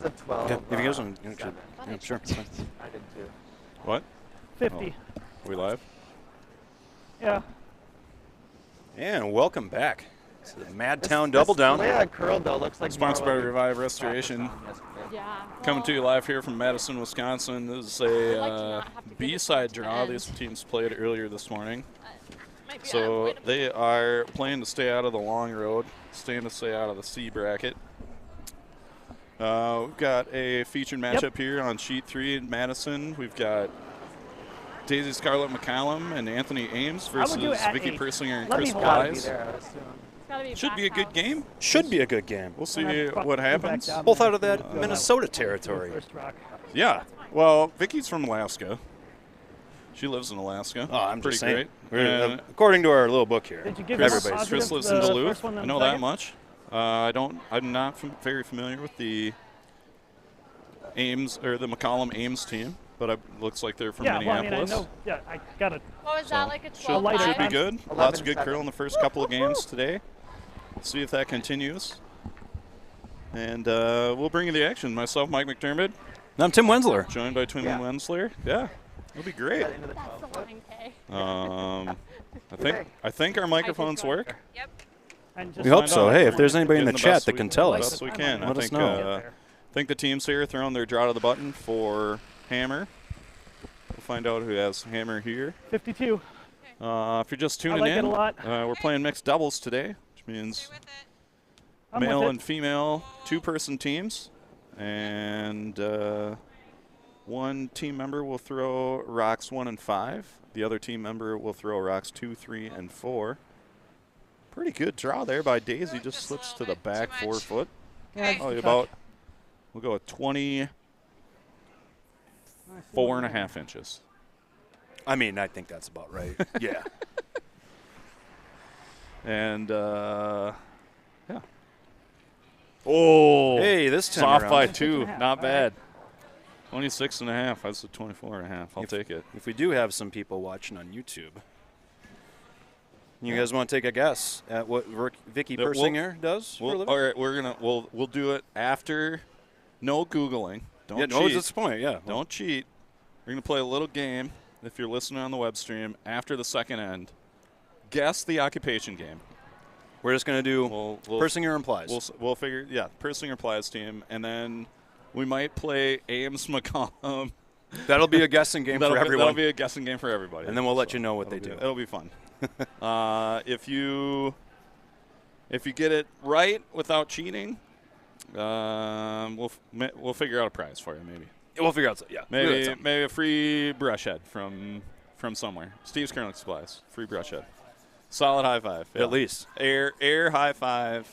said 12. Okay, if you guys want, yeah, sure. I did too. What? 50. Oh, we live? Yeah. And welcome back to the MadTown DoubleDown. The way I curled, though, looks like Sponsored by more like Revive Restoration. Yeah. Coming to you live here from Madison, Wisconsin. This is a B-side draw. These teams played earlier this morning. So they are playing to stay out of the long road, staying to stay out of the C bracket. We've got a featured matchup here on Sheet 3 in Madison. We've got Daisy Scarlett McCallum and Anthony Ames versus Vicky Persinger and Chris Wise. Should be a good game. Should be a good game. We'll see what happens. Both out of that Minnesota territory. Yeah. Well, Vicky's from Alaska. She lives in Alaska. Oh, I'm pretty just saying. great. According to our little book here. Did you give Chris lives in Duluth. I know that much. I'm not very familiar with the Ames or the McCollum Ames team, but it looks like they're from Minneapolis. Well, I mean, I know. Yeah, I got it. What was that, like a 12 Should be good. Lots of good curl in the first couple of games today. See if that continues. And we'll bring you the action. Myself, Mike McDermott. I'm Tim Wensler. Joined by Tim Wensler. Yeah, it'll be great. That's the line, I think our microphones work. Yep. We hope so. Hey, if there's anybody in the Getting chat best that can tell us, best we can. let us know. I think the teams here are throwing their draw to the button for Hammer. We'll find out who has Hammer here. 52. If you're just tuning like in, it a lot. we're playing mixed doubles today, which means male and female two-person teams. And one team member will throw rocks 1 and 5. The other team member will throw rocks 2, 3, and 4. Pretty good draw there by Daisy. Just slips to the back 4 foot. Yeah, We'll go with 24.5 inches. I mean, I think that's about right. Yeah. And, yeah. Oh. Hey, this time soft around. by 2. Not All bad. 26.5. That's a 24.5. I'll take it. If we do have some people watching on YouTube, you guys want to take a guess at what Vicky Persinger does? All right, we'll do it after. No Googling. Don't cheat. No, that's the point. Yeah. Don't cheat. We're gonna play a little game. If you're listening on the web stream after the second end, guess the occupation game. We're just gonna do Persinger implies. We'll figure. Yeah, Persinger implies team, and then we might play Ames McCollum. That'll be a guessing game for everyone. That'll be a guessing game for everybody. And then we'll let you know what they do. It'll be fun. If you get it right without cheating, we'll figure out a prize for you. Maybe we'll figure out. Maybe a free brush head from somewhere. Steve's Curling Supplies, free brush head. Solid high five. At least air high five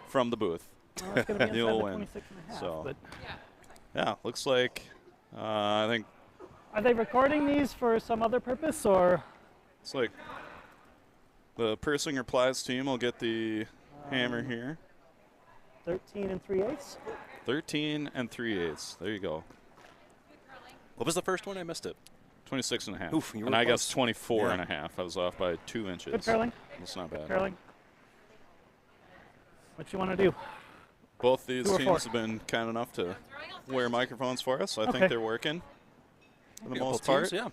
from the booth. Well, it's gonna be You'll win. 26.5, So but yeah, looks like I think are they recording these for some other purpose, or? it's like the Persinger Plies team will get the hammer here. 13 and 3/8. 13 and 3/8. There you go. What was the first one? I missed it. 26.5. Oof, you were and I close. guess 24.5. I was off by 2 inches. Good curling. That's not bad. Curling. What you want to do? Both these 2 or 4? teams have been kind enough to wear microphones for us. So I think they're working for the most part. Yeah.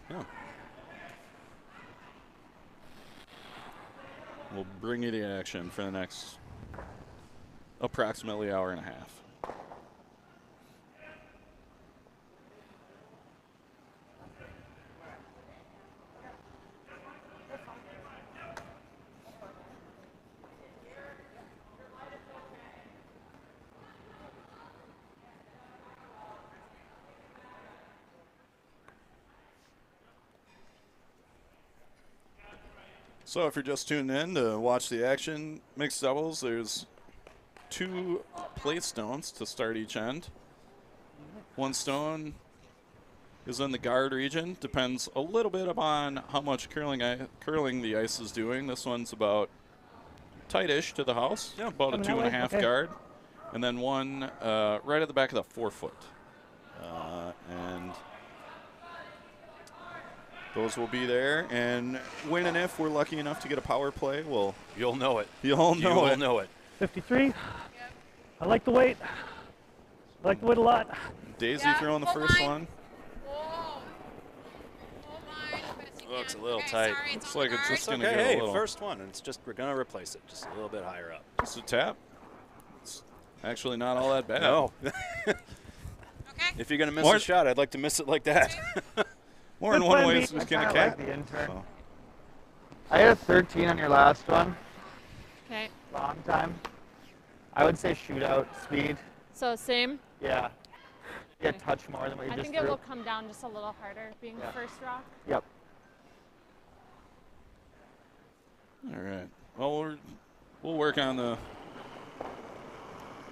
We'll bring you the action for the next approximately hour and a half. So if you're just tuning in to watch the action, mixed doubles, there's 2 plate stones to start each end. One stone is in the guard region. Depends a little bit upon how much curling the ice is doing. This one's about tightish to the house, about a 2.5 guard. And then one right at the back of the 4 foot. And those will be there, and when and if we're lucky enough to get a power play, you'll know it. You'll know it. 53. I like the weight. Like the wood a lot. Daisy throwing the first one. Looks a little tight. Looks like it's just going to Okay, get a hey, little. first one. And it's just, we're going to replace it just a little bit higher up. Just a tap. It's actually not all that bad. No. If you're going to miss a shot, I'd like to miss it like that. More than Good one plan, way B. is just I going to kinda cap. like the intern. So. I had a 13 on your last one. Okay. Long time. I would say shootout speed. So same. Yeah. Yeah, Okay. touch more than what you I just think it threw. will come down just a little harder being Yeah. first rock. Yep. All right. Well, we'll work on the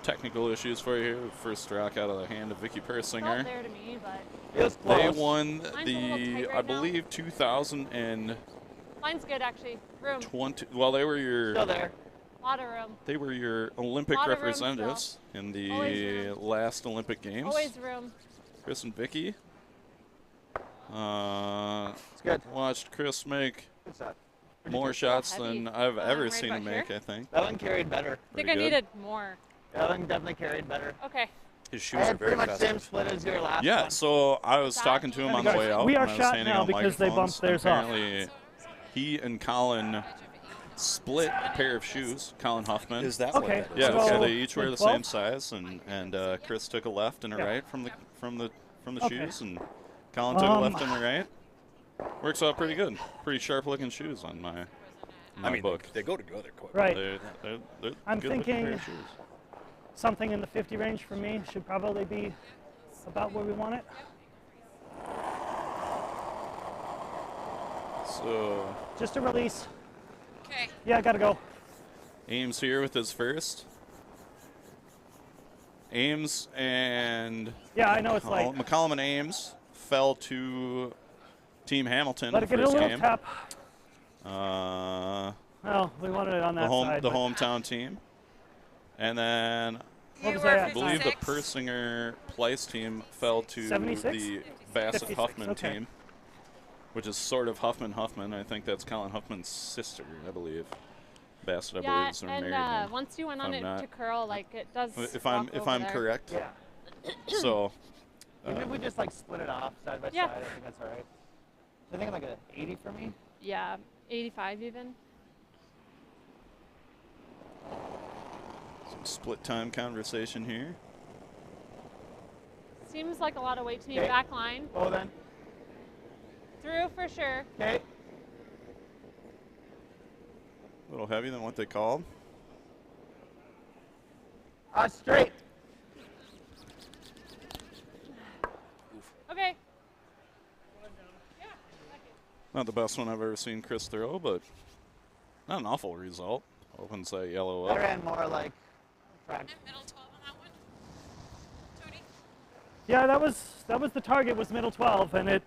technical issues for you here. First rock out of the hand of Vicky Felt Persinger. there to me, but It was They close. won Mine's a little the, tight I right now. believe, 2020. mine's good actually. Room. Well, they were your Still there. Lot of room. Olympic Lot of room representatives in the Always room. last Olympic Games. Always room. Chris and Vicky. It's good. Watched Chris make Good shot. more shots Heavy. than I've ever Right seen about him make, here? I think. That one carried better. I think Pretty I good. needed more. That one definitely carried better. Okay. His I shoes are had very pretty much same festive. split as your last Yeah, one. so I was That- talking to him Hey, on the guys, way out. we are when I was shot handing now out because they microphones, bumped theirs and off. apparently he and Colin split a pair of shoes. Colin Huffman. Is that Okay. what that is? Yeah, So so they each wear the 12? same size, and Chris took a left and a Yeah. right from the Okay. shoes, and Colin took a left and a right. Works out pretty good. Pretty sharp looking shoes on my I mean, book. they go together quick. Right. They're I'm good looking pair thinking of shoes. something in the 50 range for me should probably be about where we want it. So Just a release. Okay. Yeah, I gotta go. Ames here with his first. Ames and Yeah, I know it's like. McCollum and Ames fell to Team Hamilton Let in it the get a first little game. tap. Uh, We wanted it on that the side. but hometown team, and then What was I that? believe the Persinger Pleiss team fell to 76? the Bassett 56, Huffman okay. team, which is sort of Huffman. I think that's Colin Huffman's sister, I believe. Bassett, I Yeah, believe, is her married and name. once you went if on I'm it not- to curl, like it does. If rock I'm over there. correct. Yeah. So. Even if we just like split it off side by Yeah. side, I think that's all right. I think like an 80 for me. Yeah, 85 even. Some split time conversation here. Seems like a lot of weight to me. Okay. Back line. Oh, then. Through for sure. Okay. A little heavier than what they called. Straight. Okay. Not the best one I've ever seen Chris throw, but not an awful result. Opens that yellow I up. ran more like. Middle 12 on that one. Tony. Yeah, that was the target, was middle 12, and it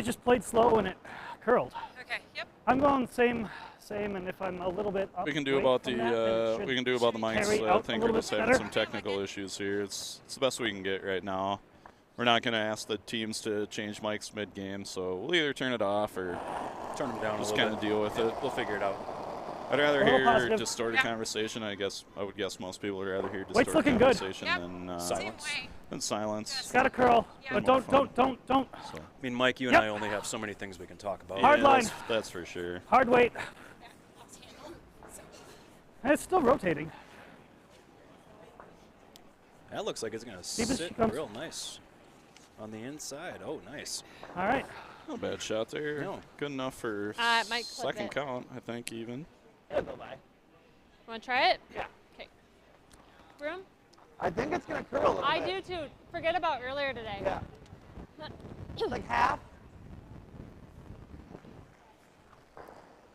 just played slow and it curled. Okay. Yep. I'm going same, and if I'm a little bit up We can do weight about from the that, then it should we can do about the mics. carry I out think a we're little just bit having better. some technical issues here. It's the best we can get right now. We're not going to ask the teams to change mics mid-game, so we'll either turn it off or Turn them down just a kind little of bit. deal with it. We'll figure it out. I'd rather A little hear positive. distorted conversation. I would guess most people would rather hear Weight's distorted looking good. conversation Silence. than silence. Got a curl, but More don't. fun. So, I mean, Mike, you and Yep. I only have so many things we can talk about. Hard line. That's for sure. hard weight. And it's still rotating. That looks like it's going to Deep as she sit comes. real nice on the inside. Oh, nice. All right. Not a bad shot there. No. Good enough for It might clip second it. count, I think, even. It'll go by. Want to try it? Yeah. Okay. Room. I think it's gonna curl a little I bit. do too. Forget about earlier today. Yeah. Like half.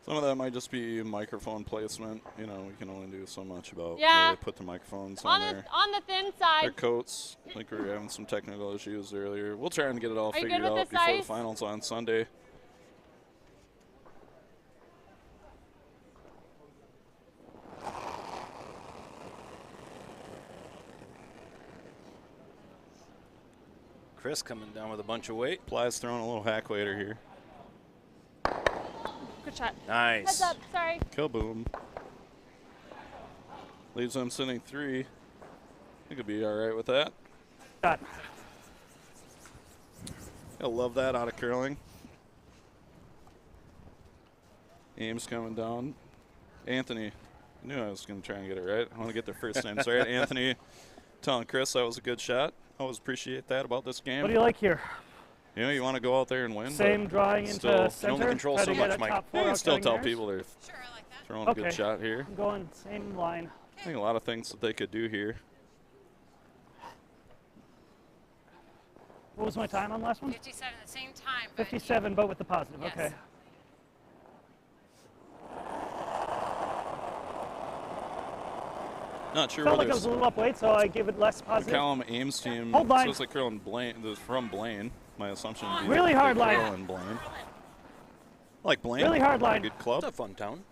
Some of that might just be microphone placement. You know, we can only do so much about Yeah. where they put the microphones on On their the thin their side. coats. I think we were having some technical issues earlier. We'll try and get it all Are you figured good with out this before the ice? finals on Sunday. Chris coming down with a bunch of weight. Ply's throwing a little hack waiter here. Good shot. Nice. Heads up. Sorry. Kaboom. Leaves them sitting 3. You could be all right with that. Shot. I love that out of curling. Ames coming down. Anthony. I knew I was going to try and get it right. I want to get their first names right. Anthony telling Chris that was a good shot. I always appreciate that about this game. What do you like here? You know, you want to go out there and win. Same drawing still, into you center. only control try so to get much, a Mike. top You four can out still cutting tell theirs. people they're Sure, I like that. throwing a good Okay. shot here. I'm going same line. I think a lot of things that they could do here. What was my time on the last one? 57 at the same time. But 57, but with the positive. Yes. Okay. Not sure Felt whether like I was a little up weight, so I gave it less positive. McCallum Ames team. Hold line. Says like curling Blaine. This is from Blaine. My assumption would be Really that hard they line. curl in Blaine. I like Blaine. Really hard line. Good club. It's a fun town.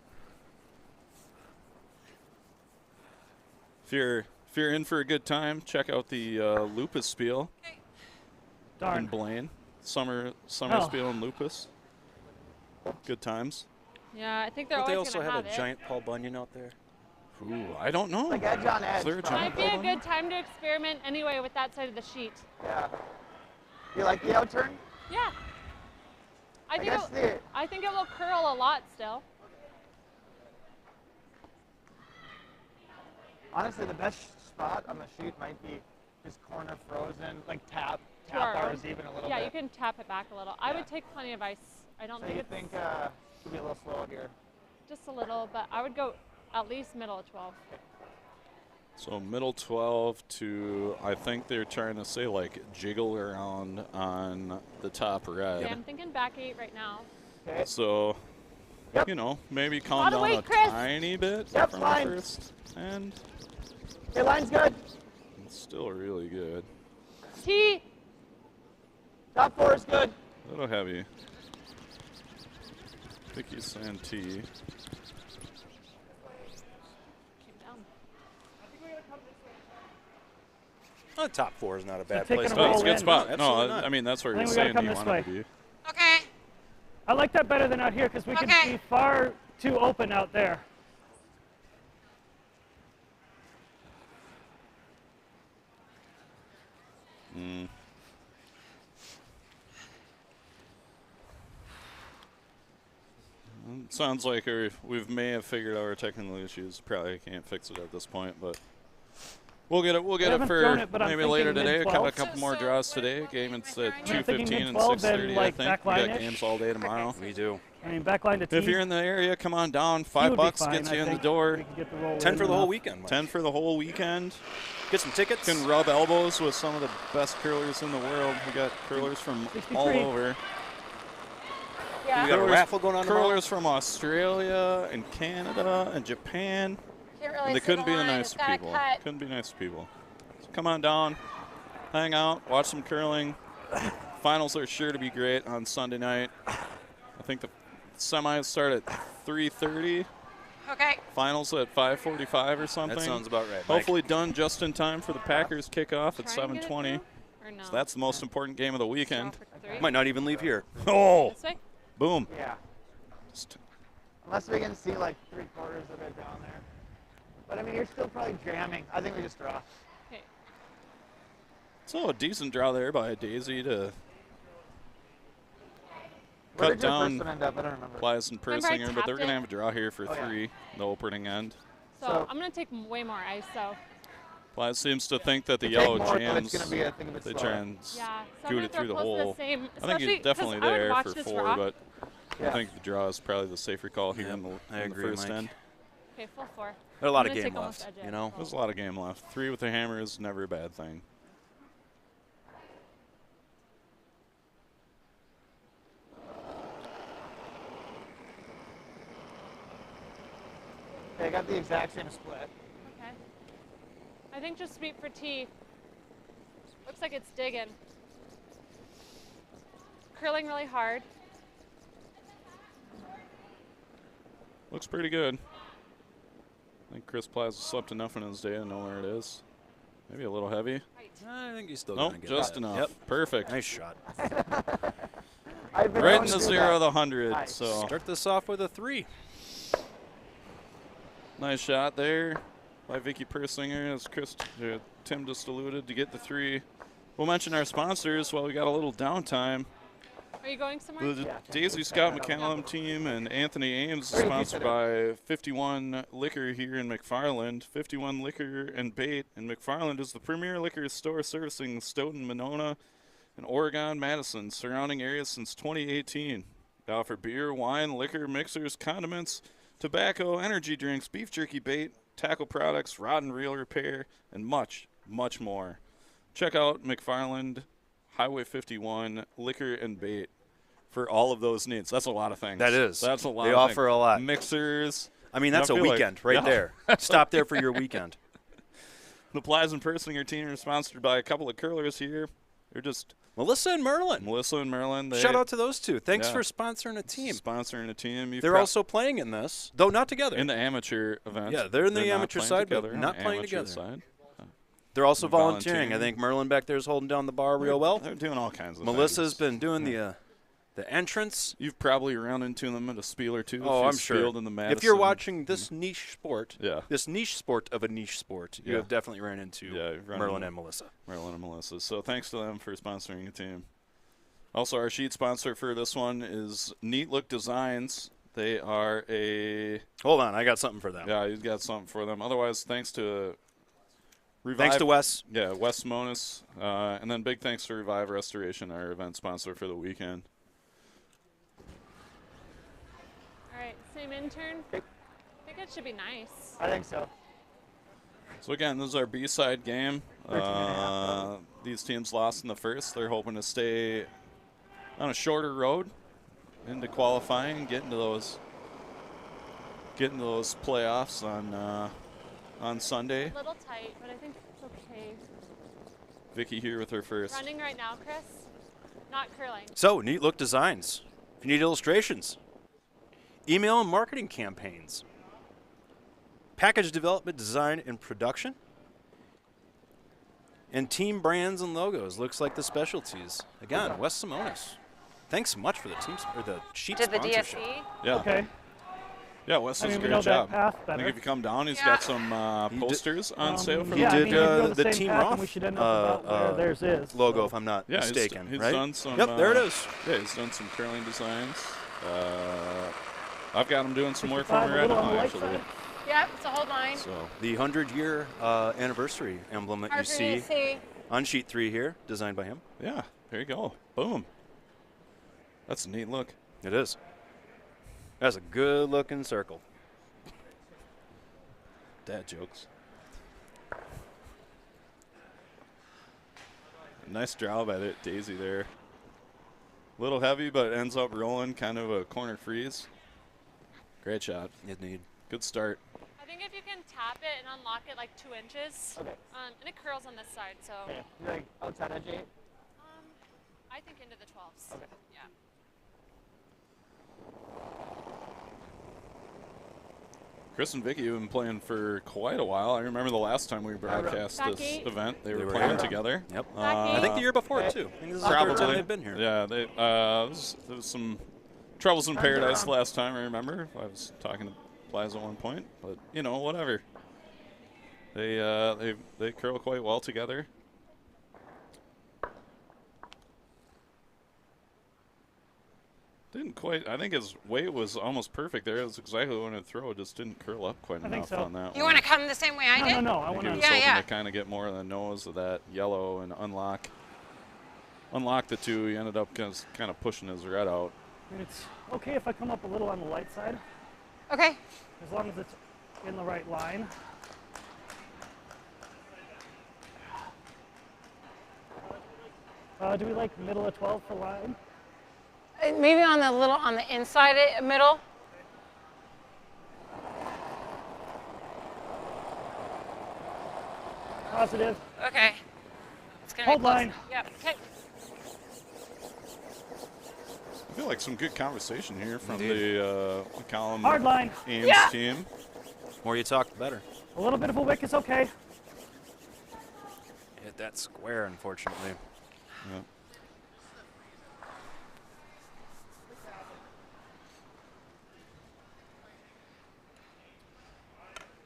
If you're in for a good time, check out the Lupus Spiel in Darn. Blaine. Summer Oh. Spiel in Lupus. Good times. Yeah, I think they're But they always also going to have have a it. giant Paul Bunyan out there. Ooh, I don't know. Like edge on edge. Is there a probably. giant Might be a Paul Bunyan? good time to experiment anyway with that side of the sheet. Yeah. You like the outturn? Yeah. I think guess the- I think it will curl a lot still. Honestly, the best spot on the sheet might be just corner frozen, like tap To our ours own. even a little Yeah, bit. you can tap it back a little. I Yeah. would take plenty of ice. I don't So think you it's think should be a little slow here? just a little, but I would go at least middle of 12. So middle 12 to, I think they're trying to say like jiggle around on the top red. Yeah, I'm thinking back 8 right now. Okay. So, Yep. you know, maybe calm Lot of down weight, a Chris. tiny bit Yep, from fine. the first end. Okay, line's good. It's still really good. T. Top four is good. A little heavy. I think he's saying T. Came down. Oh, top four is not a bad taking place a to Oh, roll it's a be. good spot. Absolutely No, not. I mean, that's where I think he's we gotta saying come he this wanted to way. be. Okay. I like that better than out here because we Okay. can be far too open out there. Sounds like we may have figured out our technical issues. Probably can't fix it at this point, but we'll get it. We'll get it haven't for thrown it, but I'm maybe later thinking today. Got a mid-12. couple more draws today. Game it's at I'm 2:15 thinking and mid-12 6:30. and, like, I think we backline-ish. got games all day tomorrow. We do. I mean, backline to T. If you're in the area, come on down. T $5 would be fine, gets you I in the think. door. We could get the roll 10 in for the whole enough. weekend. Mike. 10 for the whole weekend. Get some tickets. Can rub elbows with some of the best curlers in the world. We got curlers from 63. all over. We got a Curlers- raffle going on tomorrow. Curlers from Australia and Canada and Japan. Can't really And they see couldn't the be the line. nicer It's got a people. cut. Couldn't be nicer people. So come on down, hang out, watch some curling. Finals are sure to be great on Sunday night. I think the semis start at 3:30. Okay. Finals at 5:45 or something. That sounds about right. Mike. Hopefully done just in time for the Packers kickoff at Try and get it 7:20. through, or no? So that's the most important game of the Draw weekend. for 3. Might not even leave here. Oh, This way? boom. Yeah. Just- Unless we can see like 3/4 of it down there. But I mean, you're still probably jamming. I think we just draw. Okay. So a decent draw there by Daisy to Where cut did your down first one end up? I don't remember. Plies and Remember I Persinger, but they're tapped going to it? have a draw here for Oh, yeah. 3, the opening end. So, I'm going to take way more ice, so. Plies seems to think that the Take yellow more, but jams, it's gonna be, I think, a bit they slower. try and Yeah, so scoot I'm it gonna through the throw close to hole. the same. I think especially he's 'cause definitely I would there watch for this 4, rock. but Yeah. I think the draw is probably the safer call here Yep, in the, I in the agree, first Mike. end. Okay, full 4. There's a lot I'm of gonna game take almost left, edge you it. know? There's a lot of game left. 3 with the hammer is never a bad thing. Okay, I got the exact same split. Okay. I think just sweep for T. Looks like it's digging. Curling really hard. Looks pretty good. I think Chris Plies slept enough in his day to know where it is. Maybe a little heavy. I think he's still Nope, going to get just that. enough. Yep. Perfect. Nice shot. I've been Right known in to the do 0 of that. the 100. Nice. So Start this off with a 3. nice shot there. by Vicky Persinger, as Tim just alluded, to get the 3. We'll mention our sponsors while we got a little downtime. Are you going somewhere? The Daisy Scott McCallum team and Anthony Ames is sponsored by 51 Liquor here in McFarland. 51 Liquor and Bait in McFarland is the premier liquor store servicing Stoughton, Monona, and Oregon, Madison, surrounding areas since 2018. They offer beer, wine, liquor, mixers, condiments, tobacco, energy drinks, beef jerky, bait, tackle products, rod and reel repair, and much, much more. Check out McFarland Highway 51 Liquor and Bait for all of those needs. That's a lot of things. That is. That's a lot. They of offer things. a lot. Mixers. I mean, that's a I feel weekend like, right yeah. there. Stop there for your weekend. The Plies and Persinger team are sponsored by a couple of curlers here. They're just Melissa and Merlin. Shout out to those two. Thanks for sponsoring a team. Sponsoring a team. They're also playing in this, though not together. In the amateur event. Yeah, they're in the amateur side, but not playing together. They're also volunteering. I think Merlin back there is holding down the bar real well. They're doing all kinds of Melissa's things. been doing the entrance. You've probably run into them at a spiel or two. Oh, I'm sure. In the Madison. If you're watching this niche sport, yeah. this niche sport of a niche sport, you have definitely run into Merlin and Melissa. Merlin and Melissa. So thanks to them for sponsoring a team. Also, our sheet sponsor for this one is Neat Look Designs. They are a... Hold on, I got something for them. Yeah, he's got something for them. Otherwise, thanks to... Thanks to Wes. Yeah, Wes Monis. And then big thanks to Revive Restoration, our event sponsor for the weekend. All right, same intern. I think it should be nice. I think so. So again, this is our B-side game. These teams lost in the first. They're hoping to stay on a shorter road into qualifying and get into those playoffs on Sunday. A little tight, but I think it's okay. Vicky here with her first. Running right now, Chris. Not curling. So, Neat Look Designs. If you need illustrations, email and marketing campaigns, package development, design, and production, and team brands and logos. Looks like the specialties. Again, Wes Simonis. Thanks so much for the team or the sheet Did the sponsorship. DSE? Yeah. Okay. Yeah, Wes does a we great know job. that path I better. think if you come down, he's Yeah. got some posters on sale for He yeah, did I mean, if we go the same Team path, then Roth we should end up about where theirs is. logo, so. if I'm not Yeah, mistaken. he's right? done some. Yep, there it is. Yeah, he's done some curling designs. I've got him doing some work for 65, me a right little on now, the light actually. side. Yep, it's a whole line. So the 100-year anniversary emblem that you Hard for me see to see. on sheet 3 here, designed by him. Yeah, there you go. Boom. That's a neat look. It is. That's a good-looking circle. Dad jokes. Nice job at it, Daisy there. Little heavy, but ends up rolling, kind of a corner freeze. Great shot. Indeed. Good start. I think if you can tap it and unlock it like 2 inches, Okay. and it curls on this side, so Okay. You're like outside edge 8? I think into the 12s. Okay. Yeah. Chris and Vicky have been playing for quite a while. I remember the last time we broadcast Back this 8. event, they were were playing here. together. Yep. Back I think the year before, too. I think this is the third time Probably. they've been here. Yeah, there was some troubles in paradise the last time, I remember. I was talking to Plaza at one point, but, you know, whatever. They curl quite well together. Didn't quite. I think his weight was almost perfect there. It was exactly when it throw. It just didn't curl up quite I think enough so. on that You one. want to come the same way I did? No, I I want think he to. was Yeah, hoping yeah. to kind of get more of the nose of that yellow and unlock the two. He ended up kind of pushing his red out. It's okay if I come up a little on the light side, Okay. as long as it's in the right line. Do we like middle of 12 for line? Maybe on the inside middle. Positive. Okay. It's gonna Hold be close. line. Yep. Okay. I feel like some good conversation here from the McCollum Hard line. Ames Yeah. team. The more you talk, the better. A little bit of a wick is okay. Hit that square, unfortunately. Yeah.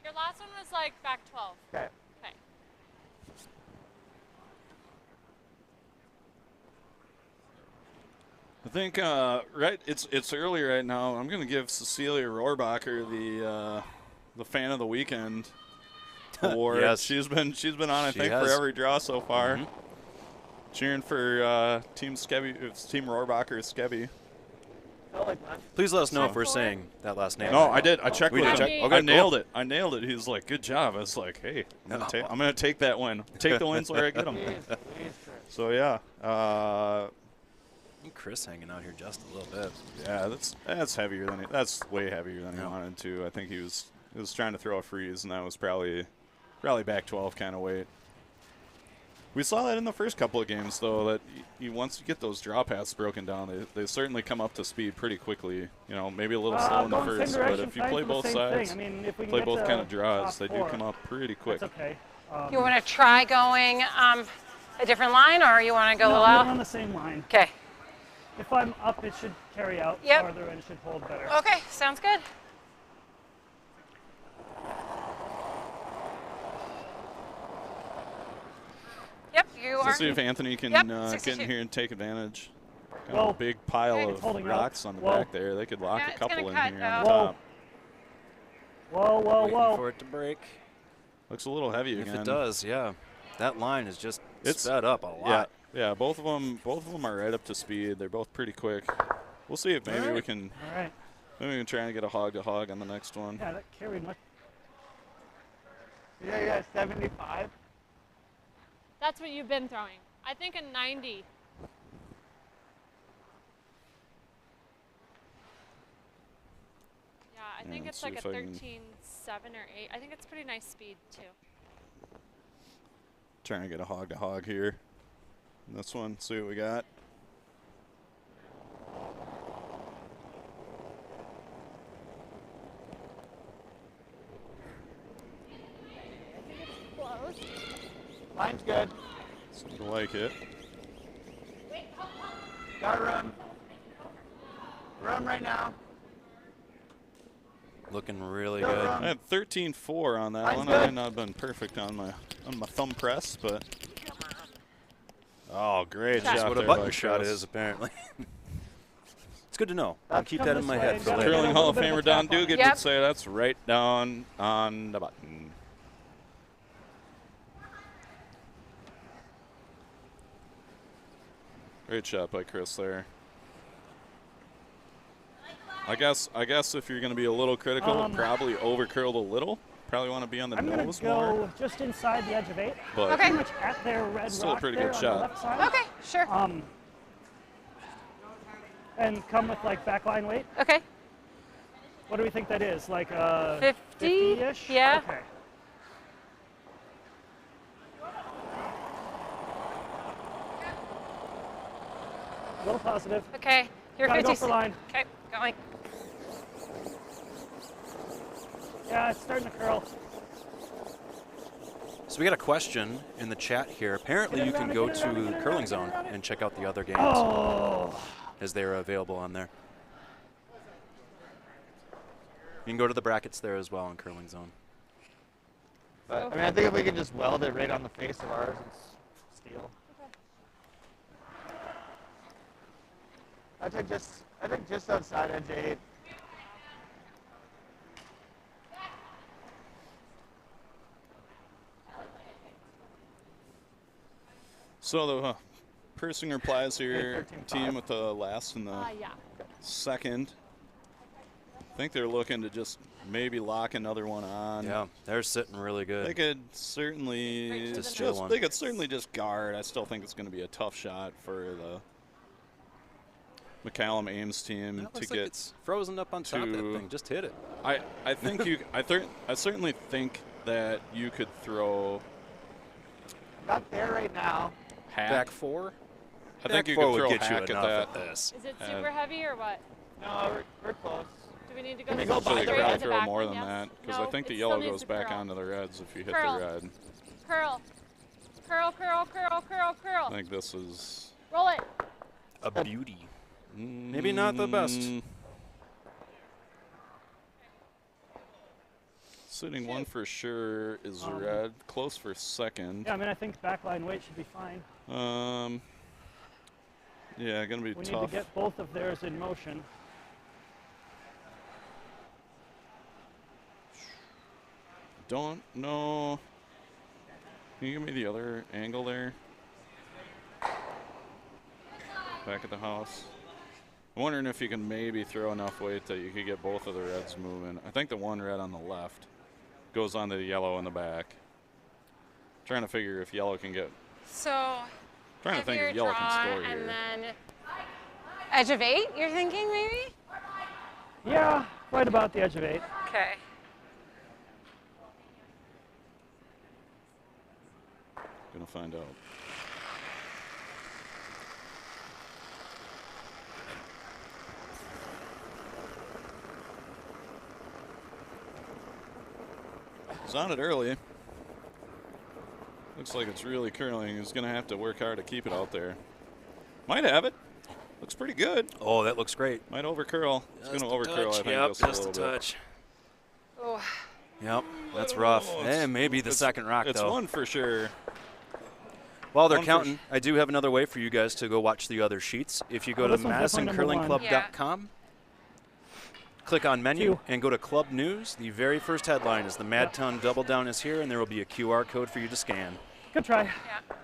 Your last one was like back 12. Okay. Okay. I think right. It's early right now. I'm gonna give Cecilia Rohrbacher the fan of the weekend award. Yes. She's been on I She think has. for every draw so far. Cheering for Team Skebby. It's Team Rohrbacher Skebby. Felt like lunch. Please let us know if we're Check for saying that last name. No, I did. I checked We with did him. check? I Okay, nailed cool. it. I nailed it. He's like, "Good job." I was like, "Hey, I'm No. gonna take that win. Take the wins where I get them." Please, please, Chris. So yeah, Chris hanging out here just a little bit. yeah, that's heavier than that's way heavier than he wanted to. I think he was trying to throw a freeze, and that was probably back 12 kind of weight. We saw that in the first couple of games, though, that once you get those draw paths broken down, they certainly come up to speed pretty quickly. You know, maybe a little slow in the Going first, same but direction, if you fine play for the both same sides, thing. I mean, if we can play get both to kind of draws, top they do four, come up pretty quick. That's okay. You want to try going a different line, or you want to go No, a I'm little? on the same line. Okay. If I'm up, it should carry out Yep. farther and should hold better. Okay, sounds good. Yep, you are. Let's see if Anthony can Yep, get 62. in here and take advantage. Kind Whoa. of a big pile Okay. of It's holding rocks out. on the Whoa. back there. They could lock Yeah, a it's gonna couple in cut here on out. the Whoa. top. Whoa, whoa, Waiting whoa. for it to break. Looks a little heavy If again. it does, yeah. That line is just It's- sped up a lot. Yeah, both of them are right up to speed. They're both pretty quick. We'll see if maybe we Alright. can All right. try and get a hog to hog on the next one. Yeah, that carried much. Yeah, you got 75. That's what you've been throwing. I think a 90. Yeah, I think let's it's see like a if I can- 13.7 or 8. I think it's pretty nice speed too. Trying to get a hog to hog here. This one, see what we got. Line's good. Seem to like it. Got room. Room right now. Looking really Go good. wrong. I had 13.4 on that Mine's one. good. I might not have been perfect on my thumb press, but oh, great That's shot That's what a there button by shot Chris. is, apparently. It's good to know. I'll That's keep come that in this my way head and for got later. it. Curling a Hall of little bit of Famer a Don tap on it. Dugan Yep. would say that's right down on the button. Great shot by Chris there. I guess if you're going to be a little critical, probably over curled a little. Probably want to be on the I'm going nose to go more. just inside the edge of 8. But Okay. Pretty much at their red Still a rock pretty there good on shot. the left side. Okay, sure. And come with like backline weight. Okay. What do we think that is? Like 50? 50-ish? Yeah. Okay. A little positive. Okay. You're Gotta go 50. for line. Okay, going. Yeah, it's starting to curl. So we got a question in the chat here. Apparently, Get you it can around it, go get it around it, to get it Curling around it, Zone get it around it. and check out the other games Oh. as they are available on there. You can go to the brackets there as well in Curling Zone. But, I mean, I think if we could just weld it right on the face of ours, it's steel. I think just outside edge 8. so the Persinger Plies here, 13.5. team with the last and the Yeah. second. I think they're looking to just maybe lock another one on. Yeah, they're sitting really They good. could certainly Right to the steal one. they could certainly just guard. I still think it's going to be a tough shot for the McCallum Ames team That to looks like get. it's frozen up on top of that to- thing. Just hit it. I think I certainly think that you could throw Not there right now. hack. Back four? I Back think you four could would throw get you hack enough at at that. this. Is it super heavy or what? No, we're close. Do we need to go Can we to go the by Actually, you the could straight probably to the throw back more one? than Yes? that because No, I think the it yellow still needs goes to back curl. onto the reds if you hit Curl. the red. Curl. Curl, curl, curl, curl, curl. I think this is Roll it. A beauty. Maybe not the best. Sitting one for sure is red. Close for second. Yeah, I mean, I think backline weight should be fine. Yeah, gonna be We tough. need to get both of theirs in motion. Don't know. Can you give me the other angle there? Back at the house. I'm wondering if you can maybe throw enough weight that you could get both of the reds moving. I think the one red on the left goes onto the yellow in the back. Trying to figure if yellow can get. So, Trying to think if yellow can score here. and then edge of 8, you're thinking maybe? Yeah, right about the edge of 8. Okay. Gonna find out. It's on it early. Looks like it's really curling. He's going to have to work hard to keep it out there. Might have it. Looks pretty good. Oh, that looks great. Might overcurl. It's going to overcurl, I think, Yep, just just a a little bit. touch. Oh, Yep, that's rough. Oh, And maybe the second rock, It's though. one for sure. While they're one for counting, I do have another way for you guys to go watch the other sheets. If you go to this one's definitely number one. MadisonCurlingClub.com, click on menu Q. and go to Club News. The very first headline is the MadTown DoubleDown is here, and there will be a QR code for you to scan. Good try. yeah.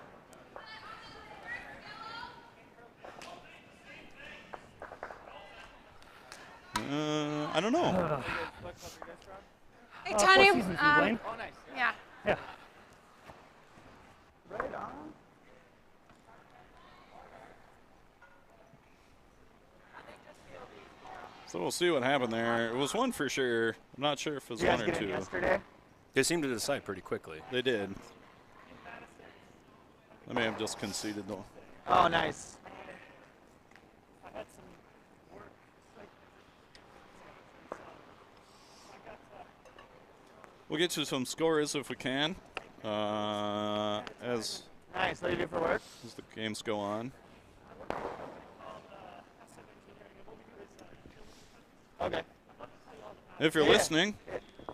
I don't know. Hey, Four Tony, seasons, Blaine. Oh, nice. yeah. Yeah. Right on. So we'll see what happened there. It was one for sure. I'm not sure if it was You guys one or get in two. yesterday? They seem to decide pretty quickly. They did. I may have just conceded, though. Oh, nice. We'll get you some scores if we can, as Nice. What do you do for work? the games go on. Okay. If you're Yeah. listening,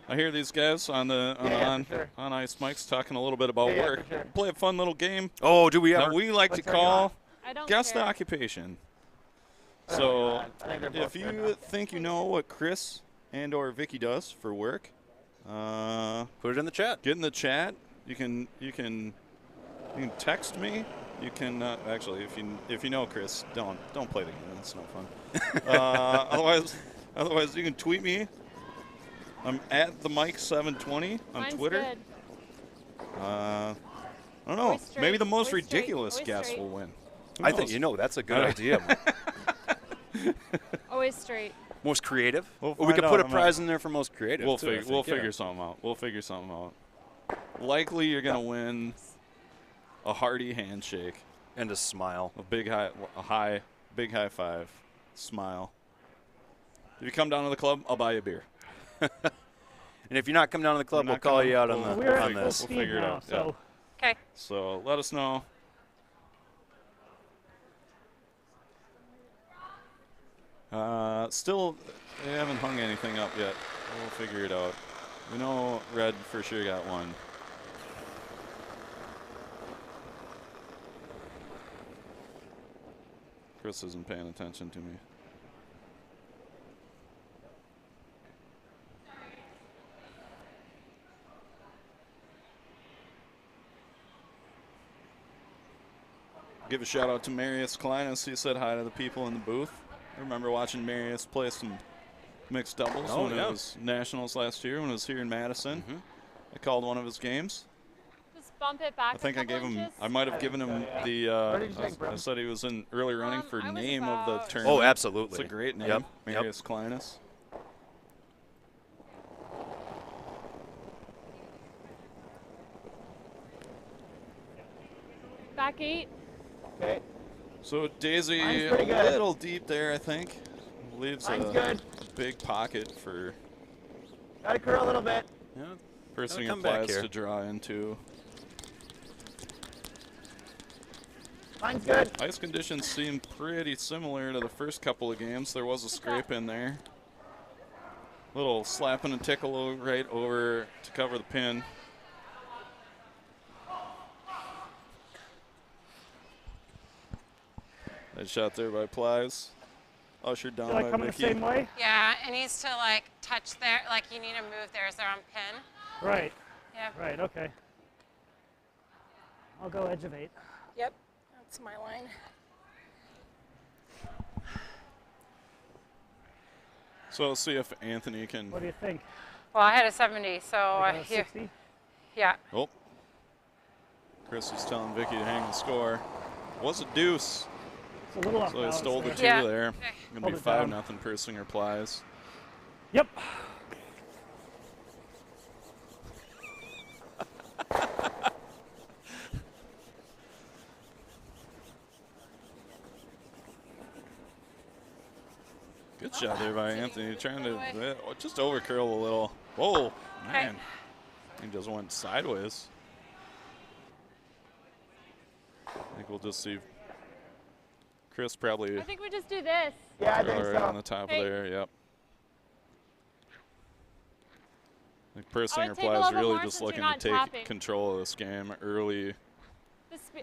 I hear these guys on the Yeah, for sure. on ice mics talking a little bit about Yeah, work. for sure. Play a fun little game Oh, do we ever? that we like to What's our game call on? I don't guest care. occupation. Oh, So God. I think they're both if good you now. think you know what Chris and or Vicky does for work, Put it in the chat. get in the chat. You can text me. You can actually, if you know Chris, don't play the game. It's no fun. Otherwise you can tweet me. I'm at the Mike720 on Mine's Twitter. good. I don't know. Always straight, Maybe the most always straight, ridiculous always guest straight. will win. Who I think knows? that's a good idea. Always straight. Most creative. We'll Or we find could out. put a I'm prize in there for most creative. We'll too, I figure think, yeah. something out. We'll figure something out. Likely you're gonna win a hearty handshake, And a smile. a big high five, smile. If you come down to the club, I'll buy you a beer. And if you're not coming down to the club, We're we'll not call coming. you out on, We'll- the, We're on at full this. We'll speed figure it now, out, yeah. so Okay. So let us know. Still, they haven't hung anything up yet. We'll figure it out. We know Red for sure got one. Chris isn't paying attention to me. Give a shout out to Marius Kleinis. He said hi to the people in the booth. I remember watching Marius play some mixed doubles Oh, when yeah. it was Nationals last year when it was here in Madison. I called one of his games. Just bump it back. I think a I couple gave him. inches. I might have given him the. What did you think, I bro? said he was in early running for I was name of the about- tournament. Oh, absolutely. It's a great name, Yep, yep. Marius Kleinis. Back 8. Okay. So Daisy Mine's a pretty good. little deep there, I think. Leaves Mine's a good. big pocket for Gotta curl a little bit. Yeah. person he come back applies here. to draw into. Mine's good. Ice conditions seem pretty similar to the first couple of games. There was a scrape in there. Little slap and a tickle right over to cover the pin. Nice shot there by Plies. Ushered down Feel like by coming the Vicky. same way? Yeah, it needs to like touch there. Like you need to move there as they're on pin. Right. Yeah. Right, okay. I'll go edge of 8. Yep. That's my line. So we'll see if Anthony can. What do you think? Well, I had a 70, so Like a here. 60? Yeah. Oh. Chris was telling Vicky to hang the score. Was a deuce. It's a little off So he balance stole the there. 2 Yeah. there. Okay. Gonna Hold be it down. 5-0 Persinger Plies. Yep. Good shot there by Anthony, trying to just over curl a little. Whoa, man. He just went sideways. I think we'll just see Chris probably I think we just do this. Yeah, I think right on the so. top Hey. of there, yep. I think I would Persinger take a Plies little really more just since looking you're to not take tapping. control of this game early.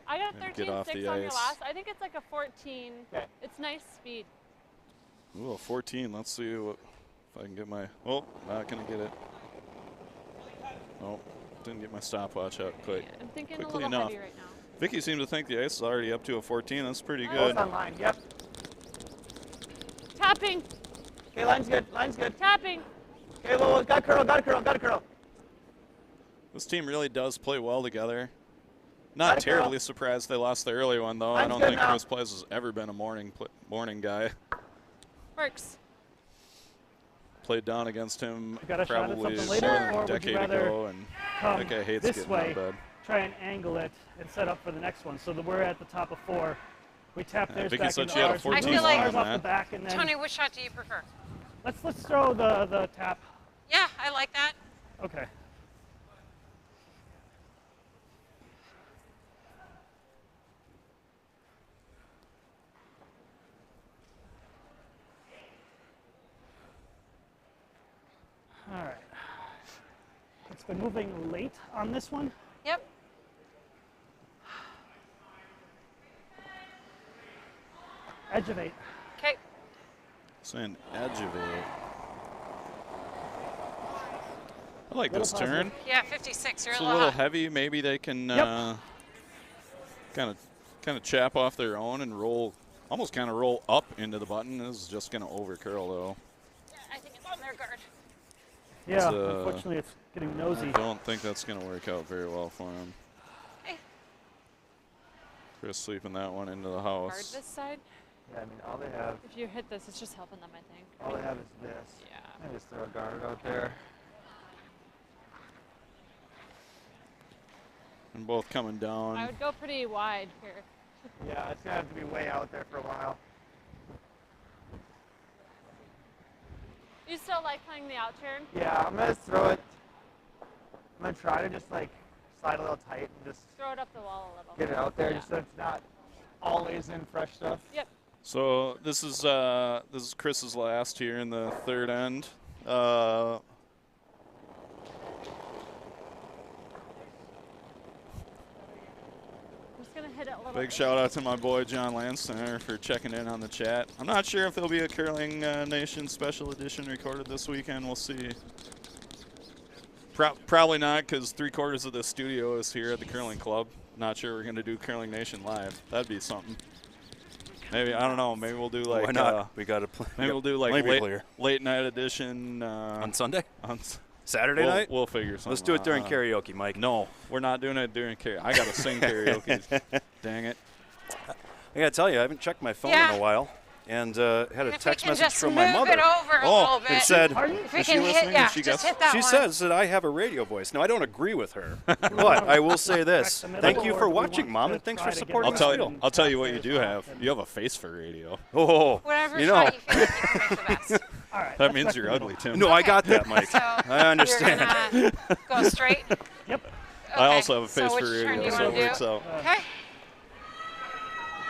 I got And get off 13.6 the on your ice. last. I think it's like a 14. Okay. It's nice speed. Ooh, a 14. Let's see what, if I can get my. Oh, not gonna get it. Oh, didn't get my stopwatch out quick. I'm thinking a quickly little enough. heavy right now. Vicky seemed to think the ice is already up to a 14. That's pretty Both good. on line. Yep. Tapping, Okay, line's good. Line's good. tapping. Okay, well, got curl, got a curl, got a curl. This team really does play well together. Not Gotta terribly curl. surprised they lost the early one, though. I Line's don't good think now. Chris Plies has ever been a morning guy. Works. Played down against him You got a shot at probably something more later, than or a would you decade rather ago, and come that guy hates this getting way, out of bed. try and angle it, and set up for the next one. So that we're at the top of 4. We tap theirs Vicky back said into she had a ours. We 14 move line ours on off the that. back, and then Tony, which shot do you prefer? let's throw the tap. Yeah, I like that. Okay. All right. It's been moving late on this one. Yep. Edge of 8. Okay. Saying edge of it. I like Little this turn. Yeah, 56. You're It's a a little little hot. heavy. Maybe they can Yep. kind of chap off their own and roll, almost kind of roll up into the button. This is just going to over curl though. Yeah, I think it's on their guard. Yeah, uh, unfortunately it's getting I nosy. don't think that's going to work out very well for him. Okay. Chris sweeping that one into the Hard house. this side. Yeah, I mean, all they have, If you hit this, it's just helping them, I think. all they have is this. Yeah. I just throw a guard out there. And both coming I down. would go pretty wide here. Yeah, it's gonna have to be way out there for a while. You still like playing the out turn? Yeah, I'm gonna throw it. I'm gonna try to just like slide a little tight and just Throw it up the wall a little. get it out there, Yeah. just so it's not always in fresh stuff. Yep. So this is Chris's last here in the third end. I'm just gonna hit it a little. Big shout out to my boy John Lansner for checking in on the chat. I'm not sure if there'll be a Curling Nation special edition recorded this weekend. We'll see. Probably not, because 3/4 of the studio is here at the Curling Club. Not sure we're gonna do Curling Nation live. That'd be something. Maybe, I don't know. Maybe we'll do like Why not? We got to play. maybe we'll do like Plenty of people here. late night edition On Sunday? on Saturday night? We'll figure something. Let's do it during out. karaoke, Mike. No, we're not doing it during karaoke. I gotta sing karaoke. Dang it. I got to tell you, I haven't checked my phone Yeah. in a while. And had a If we text can message just from move my mother. it over a Oh, little It bit. said, Pardon? if we is she can hit, listening? yeah, Did she just guess? hit that she one. says that I have a radio voice. Now, I don't agree with her, but I will say this. Crack the Thank middle, you or for do we watching, want Mom, to and thanks try for to get supporting I'll tell you. the I'll tell you what you Faster do as have. well. You have a face for radio. Oh, Whatever you shot know. you feel like you can make the best. All right. That let's means back you're to the ugly, middle. Tim. No, I got that, Mike. So I understand. You're gonna go straight. Yep. I Okay, also have a face so for which turn radio, you so it wanna works do? out. Okay.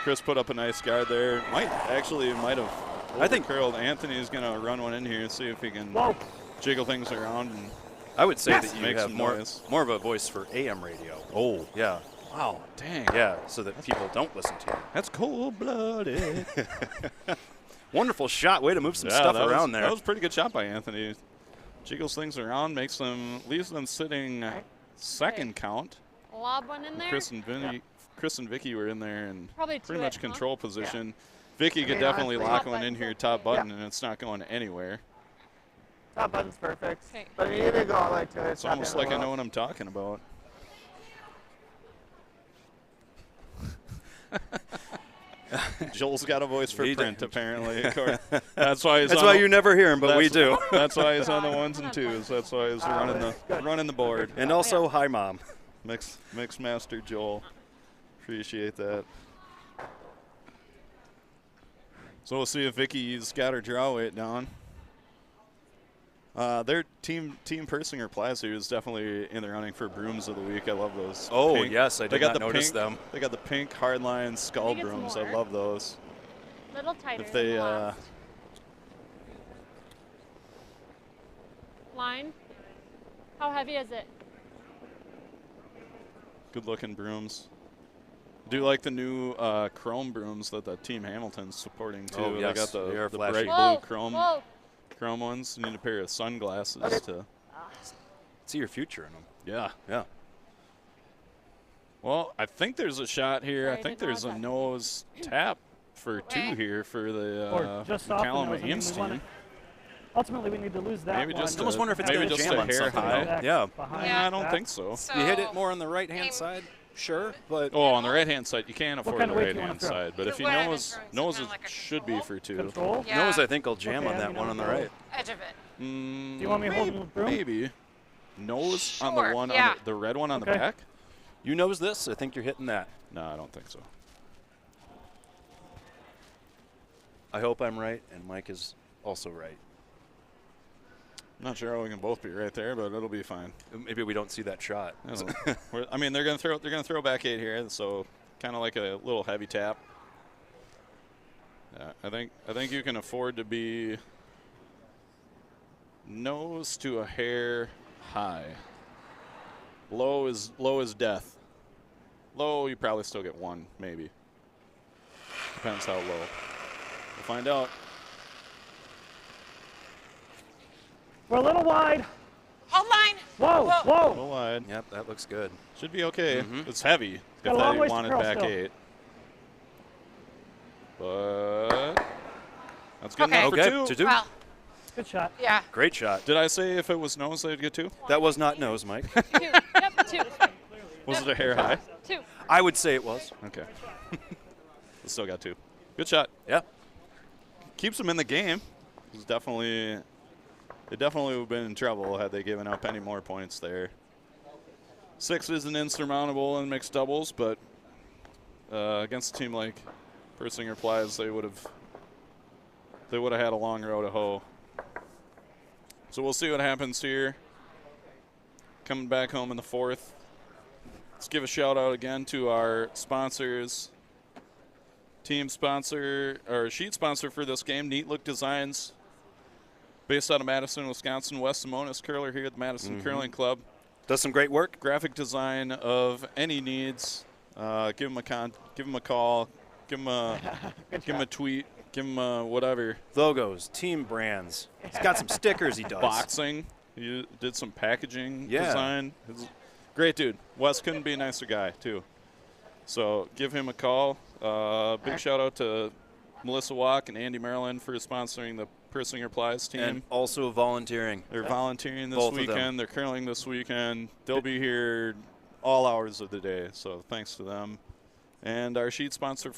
Chris put up a nice guard there. Might have I think- curled. Anthony is gonna run one in here and see if he can Whoa. jiggle things around and I would say Yes. that you Make have some more noise. of a voice for AM radio. oh, Yeah. wow, dang. Yeah, so that people don't listen to you. That's cold-blooded. Wonderful shot. Way to move some Yeah, stuff that around was, there. That was a pretty good shot by Anthony. Jiggles things around, leaves them sitting second count. Lob one in there. Chris and Vicky were in there and Probably pretty to much it, huh? control position. Vicky could Yeah, definitely honestly. lock Top one in button's here, okay. top button, and it's not going anywhere. Top button's perfect. Okay. But you either go all the way to it. It's almost like I know what I'm talking about. Joel's got a voice for He print, did. apparently. That's why he's That's on why the- you never hear him, but we do. That's why he's on the ones and twos. That's why he's running the board. And also, hi, Mom. Mix Master Joel. Appreciate that. So we'll see if Vicky's got her draw weight down. Their team Persinger Plaza is definitely in the running for brooms of the week. I love those. Oh, pink. yes, I They did got not the notice pink, them. They got the pink hardline skull think it's brooms. more. I love those. Little tighter. If they than the last. Line. How heavy is it? good looking brooms. Do like the new chrome brooms that the Team Hamilton's supporting too. Oh, yes, They got they are the flashy. bright Whoa, blue whoa. chrome ones. You need a pair of sunglasses to. See your future in them. Yeah. Yeah. Well, I think there's a shot here. Sorry, I think didn't there's a realize that. nose tap for two here for the Or just off the McCallum nose. I mean, Ames we wanna- team. Ultimately, we need to lose that Maybe one. just I almost wonder if it's maybe gonna just jam a on hair something. high. Yeah. Behind Yeah. I don't that. think so. So You hit it more on the right-hand aim- side, sure, but Oh, on the right-hand side, you can't afford kind the of weight do you right-hand wanna throw? side. But if The you way I've been nose, throwing some nose kind of like a should be for two. Control. Yeah. nose I think will jam Okay, on I that mean, one on the I'll go. right. Edge of it. Do you want me holding the broom? Maybe. Nose on Sure, the one yeah. on the red one on the Okay. back? You nose this? I think you're hitting that. No, I don't think so. I hope I'm right, and Mike is also right. I'm not sure how we can both be right there, but it'll be fine. Maybe we don't see that shot. I mean, they're gonna throw back 8 here, so kind of like a little heavy tap. Yeah, I think you can afford to be nose to a hair high. Low is death. Low, you probably still get 1, maybe. Depends how low. We'll find out. We're a little wide. Hold line. Whoa, Whoa. whoa. Little wide. Yep, that looks good. Should be okay. Mhm. It's heavy Got if a long they ways to wanted curl back still. 8. But that's good Okay. enough Okay, for to 2. do. Well, Good shot. yeah. Great shot. Did I say if it was nose, they'd get 2? That was not nose, Mike. 2. Yep, 2. Was it a hair high? 2. I would say it was. Okay. But still got 2. Good shot. Yeah. Keeps them in the game. They definitely would have been in trouble had they given up any more points there. 6 isn't insurmountable in mixed doubles, but against a team like Persinger Plies, they would have had a long row to hoe. So we'll see what happens here. Coming back home in the 4th. Let's give a shout out again to our sponsors. Team sponsor, or sheet sponsor for this game, Neat Look Designs. Based out of Madison, Wisconsin. Wes Simonis, curler here at the Madison Curling Club. Does some great work. Graphic design of any needs. Give him a call. Give him a tweet. Give him whatever. Logos, team brands. He's got some stickers he does. Boxing. He did some packaging Yeah. design. Great dude. Wes couldn't be a nicer guy, too. So give him a call. Big shout out to Melissa Walk and Andy Maryland for sponsoring the Persinger Plies team. And also volunteering. They're volunteering this Both of them. weekend. They're curling this weekend. They'll be here all hours of the day, so thanks to them. And our sheet sponsor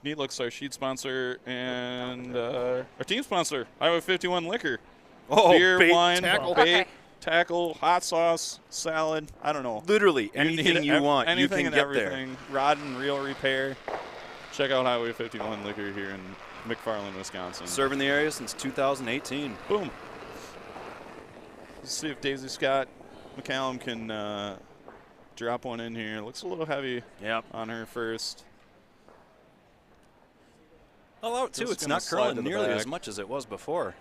Neat Look's our sheet sponsor, and our team sponsor, Highway 51 Liquor. Oh, Beer, bait, wine, tackle. bait, Okay. tackle, hot sauce, salad, I don't know. Literally anything you want, you anything can and get everything. Rod and reel repair. Check out Highway 51 Liquor here in McFarland, Wisconsin. there. Serving the area since 2018. Boom. Let's see if Daisy Scott McCallum can drop one in here. Looks a little heavy Yep. on her first. All out, too. Just It's gonna not slide curling to the nearly back. as much as it was before.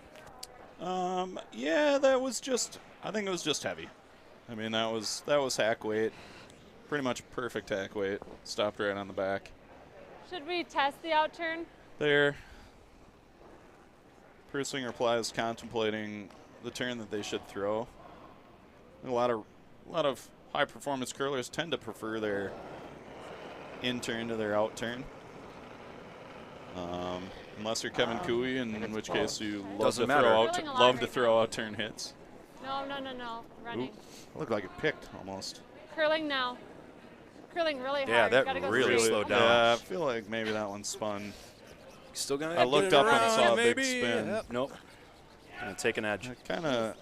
Yeah, that was just. I think it was just heavy. I mean, that was hack weight, pretty much perfect hack weight. Stopped right on the back. Should we test the out turn? There. Persinger Ply is contemplating the turn that they should throw. A lot of high performance curlers tend to prefer their in turn to their out turn. Unless you're Kevin Cooey, in which case you love to throw out turn hits. No. Running. Ooh, looked like it picked almost. Curling now. Curling really hard. Yeah, that Gotta go really straight. slowed down. Yeah, I feel like maybe that one spun. Still gonna. I looked up and saw a big maybe. spin. Yep. Nope. Gonna take an edge. It kind of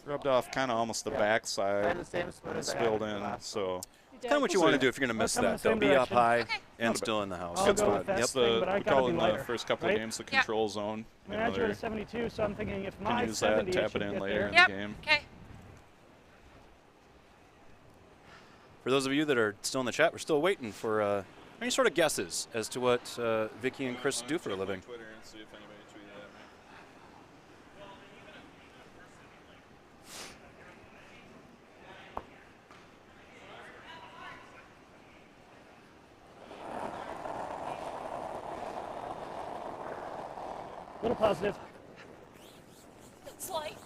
rubbed off kind of almost the backside. I had the same split as I had Spilled in the in, last so Kind of what you want to do if you're gonna miss Let's that. come in Though the be same up high Okay. and still in the house. I'll Good go spot. with that It's thing, but I we gotta call be in the lighter, first couple right? of games the control zone. I mean, I drew a 72, so I'm thinking if Can my use that, 70 tap should it in get later there. in Yep. the game. Okay. For those of you that are still in the chat, we're still waiting for any sort of guesses as to what Vicky and Chris do for a living. Little positive. It's light.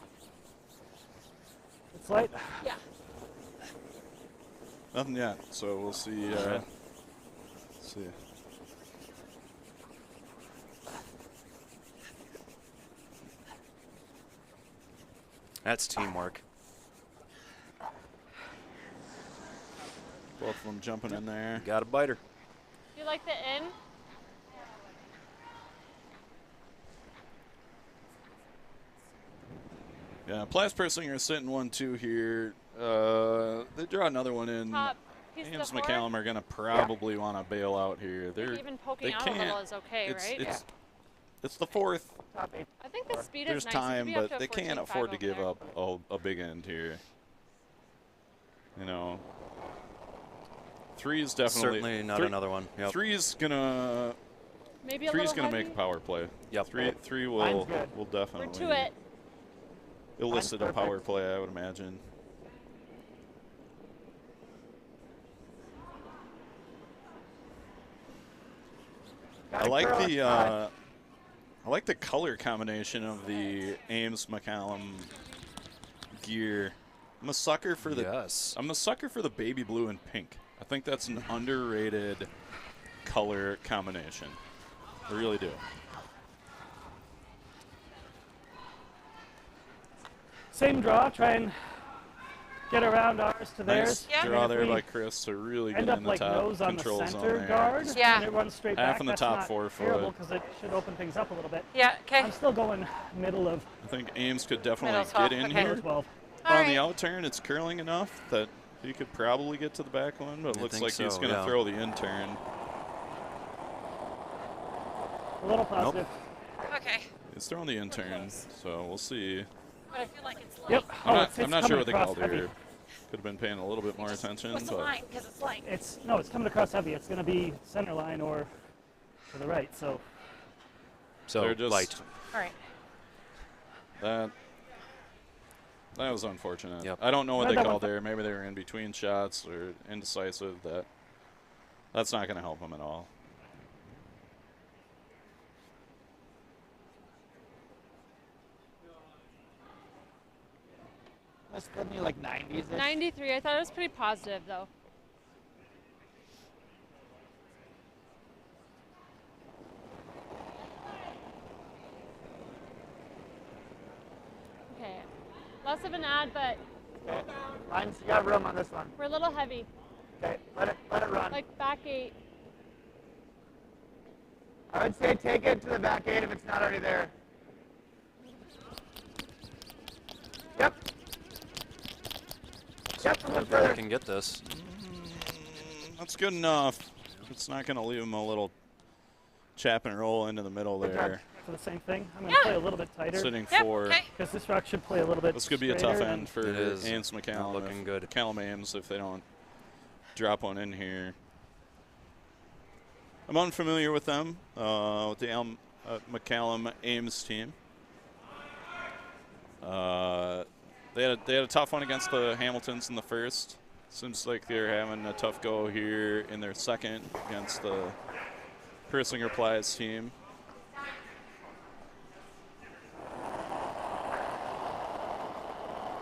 It's light. Yeah. Nothing yet, so we'll see. See. That's teamwork. Both of them jumping in there. Got a biter. You like the in? Yeah, Plas Persinger is sitting 1-2 here. They draw another one in. Top piece of Ames the four? McCallum are going to probably want to bail out here. They're Even poking they out a can't. little is okay, it's, right? It's the fourth. top 8. I think the speed There's is nice. You could time, be up but to a they can't 14.5 afford to over give there. up a big end here. You know, three is definitely Certainly not another one. Yep. Three is gonna Maybe a three's little gonna heavy. make a power play. Yep. Three Mine's will good. will We're definitely to it. elicit a Mine's power perfect. play, I would imagine. I like the color combination of the Ames McCallum gear. I'm a sucker for the baby blue and pink. I think that's an underrated color combination. I really do. Same draw. Try and get around ours to theirs. Nice Yeah. draw And if there we by Chris to really get End up in the like top nose on the control zone center there. guard. Yeah. And it runs straight Half back. in the That's top not 4 foot. terrible because it should open things up a little bit. Yeah. Okay. I'm still going middle of I think Ames could definitely Middle get 12, in okay. here. middle 12. All On the right. out turn, it's curling enough that he could probably get to the back one, but it I looks think like he's so, going to yeah. throw the in turn. A little positive. Okay. He's throwing the in turn, so we'll see. But I feel like it's light. Yep. I'm not, it's I'm not sure coming what they across called heavy. here. Could have been paying a little bit more attention, What's the but line? Because it's light. It's coming across heavy. It's going to be center line or to the right. So So they're just light. All right. that was unfortunate. Yep. I don't know what Read they that called one. there. Maybe they were in between shots or indecisive. That's not going to help him at all. Must have been like 90s. 93. I thought it was pretty positive though. Okay. Less of an ad, but Okay. Mine's, you got room on this one. we're a little heavy. Okay, let it run. Like back 8. I would say take it to the back 8 if it's not already there. Yep. Yep, a little I further. can get this. That's good enough. It's not going to leave him a little chap and roll into the middle there. for the same thing. I'm going to Yeah. play a little bit tighter Sitting Yep. 4. Okay. because this rock should play a little bit. This could be a tough straighter end and- for It is. Ames McCallum. Not looking good. Callum Ames if they don't drop one in here. I'm unfamiliar with them, with the McCallum Ames team. They had a tough one against the Hamiltons in the first. Seems like they're having a tough go here in their second against the Persinger Plies team.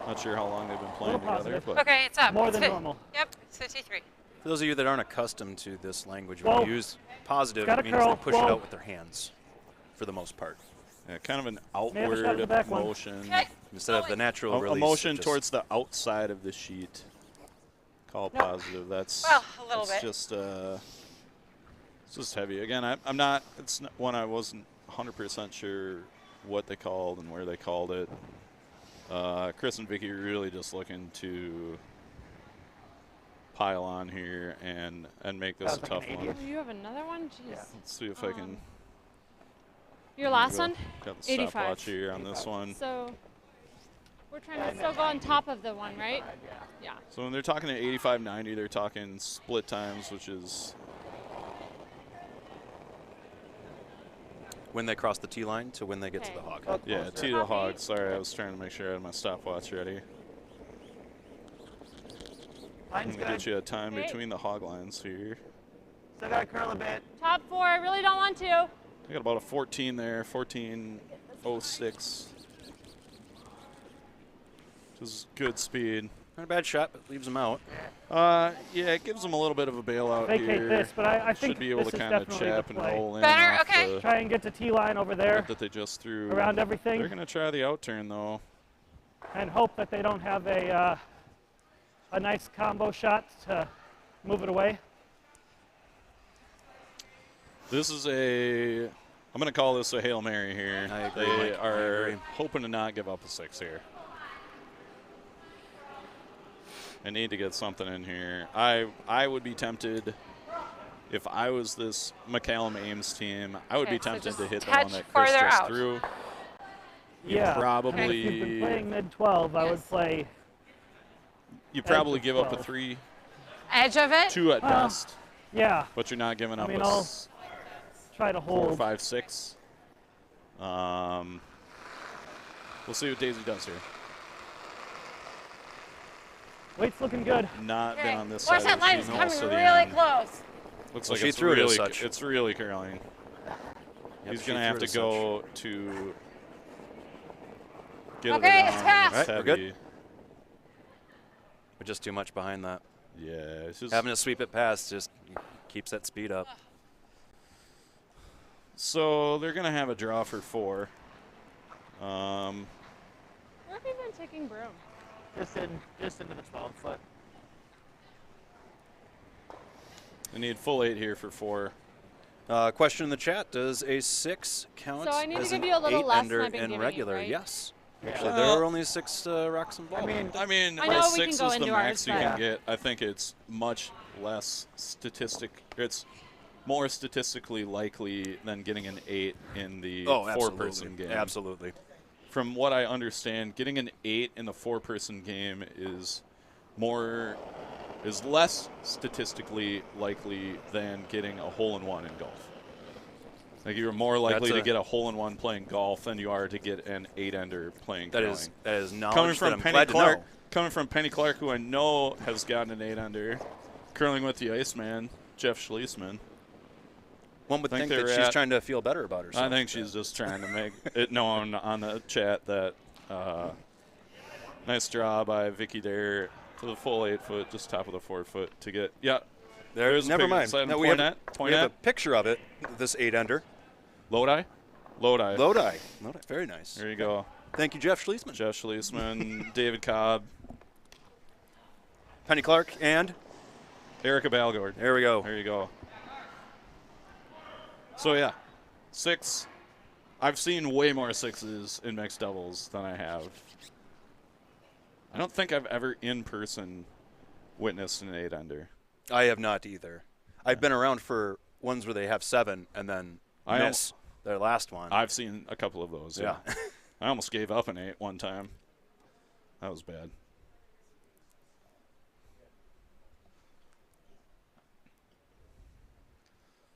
Not sure how long they've been playing together, positive. but Okay, it's up. More It's than fit- normal. Yep, it's 53. For those of you that aren't accustomed to this language, Whoa. when you use positive, Got it a means curl. they push it Whoa. out with their hands, for the most part, yeah, kind of an May have a shot at the outward back one. motion. Okay. instead of the natural A release. motion of just- towards the outside of the sheet. Call Nope. positive. That's Well, a little that's bit. just it's just heavy. Again, I'm not. It's not one I wasn't 100% sure what they called and where they called it. Chris and Vicky are really just looking to pile on here and make this a Sounds like tough an one. idiot. Oh, you have another one? Jeez. Yeah. Let's see if I can. Your last one? Got the 85. stopwatch here on this one. So we're trying to still go on top of the one, right? Yeah. So when they're talking at 85-90, they're talking split times, which is when they cross the T line to when they get to the hog. Oh, yeah, closer. T to the hog. Copy. Sorry, I was trying to make sure I had my stopwatch ready. I'm Mine's gonna get good. you a time Okay. between the hog lines here. Still got to curl a bit. Top 4. I really don't want to. I got about a 14 there, 14.06. Which is good speed. Not a bad shot, but leaves them out. Yeah, it gives them a little bit of a bailout Vacate here. this, but I think Should be able this to is kind of definitely the chap and play. roll in Better? off Okay. the Try and get to T-line over there that they just threw. around everything They're going to try the out turn, though. and hope that they don't have a nice combo shot to move it away. This is I'm going to call this a Hail Mary here. I agree, They Mike. I are agree. hoping to not give up a 6 here. I need to get something in here. I would be tempted, if I was this McCallum Ames team, I would Okay, be so tempted just to hit the touch one that Chris farther just out. threw. Yeah. probably- And if you've been playing mid-12, I would Yes. play. You probably of give up a 12. 3, Edge of it? 2 at Well, best, Yeah, but you're not giving up mean, a I'll try to 4, hold. 5, 6. We'll see what Daisy does here. Weight's looking good. Not Okay. been on this Watch side that of the line. sheet It's most coming of the really end. close. Looks Well, like she it's threw it as really, such. it's really curling. Yep, He's she going to threw have it to as go to get Okay, it it's around. passed. It's All right, we're good. heavy. But just too much behind that. Yeah, it's just Having to sweep it past just keeps that speed up. so they're going to have a draw for 4. Where have you been taking broom? Just into the 12-foot. They need full 8 here for 4. Question in the chat: does a 6 count So I need to as give an you a little less 8-ender than I've been in giving you, regular? right? Yes. Yeah. Actually, there are only 6 rocks involved. mean, I mean, I know a we can 6 go is the into max ours, you but- can get. I think it's much less It's more statistically likely than getting an 8 in the 4-person game. Absolutely. From what I understand, getting an 8 in the 4-person game is less statistically likely than getting a hole-in-one in golf. Like you're more likely to get a hole-in-one playing golf than you are to get an 8-ender playing That curling. is knowledge Coming that from I'm Penny glad Clark, to know. coming from Penny Clark, who I know has gotten an 8-under, curling with the Iceman, Jeff Schlesman. One would think think that they're she's at- trying to feel better about herself. I think she's just trying to make it known on the chat that nice draw by Vicky there to the full 8-foot, just top of the 4-foot to get. Yeah, there's a Never picture. mind. Slide and No, we point have, at, point we have at. a picture of it. This 8-ender. Lodi. Lodi. Lodi. Very nice. There you go. Thank you, Jeff Schlesman. Jeff Schlesman, David Cobb, Penny Clark, and Erica Balgord. there we go. There you go. So yeah, 6. I've seen way more 6s in mixed doubles than I have. I don't think I've ever in person witnessed an 8-ender. I have not either. I've been around for ones where they have 7 and then I miss their last one. I've seen a couple of those. Yeah. Yeah. I almost gave up an 8 one time. That was bad.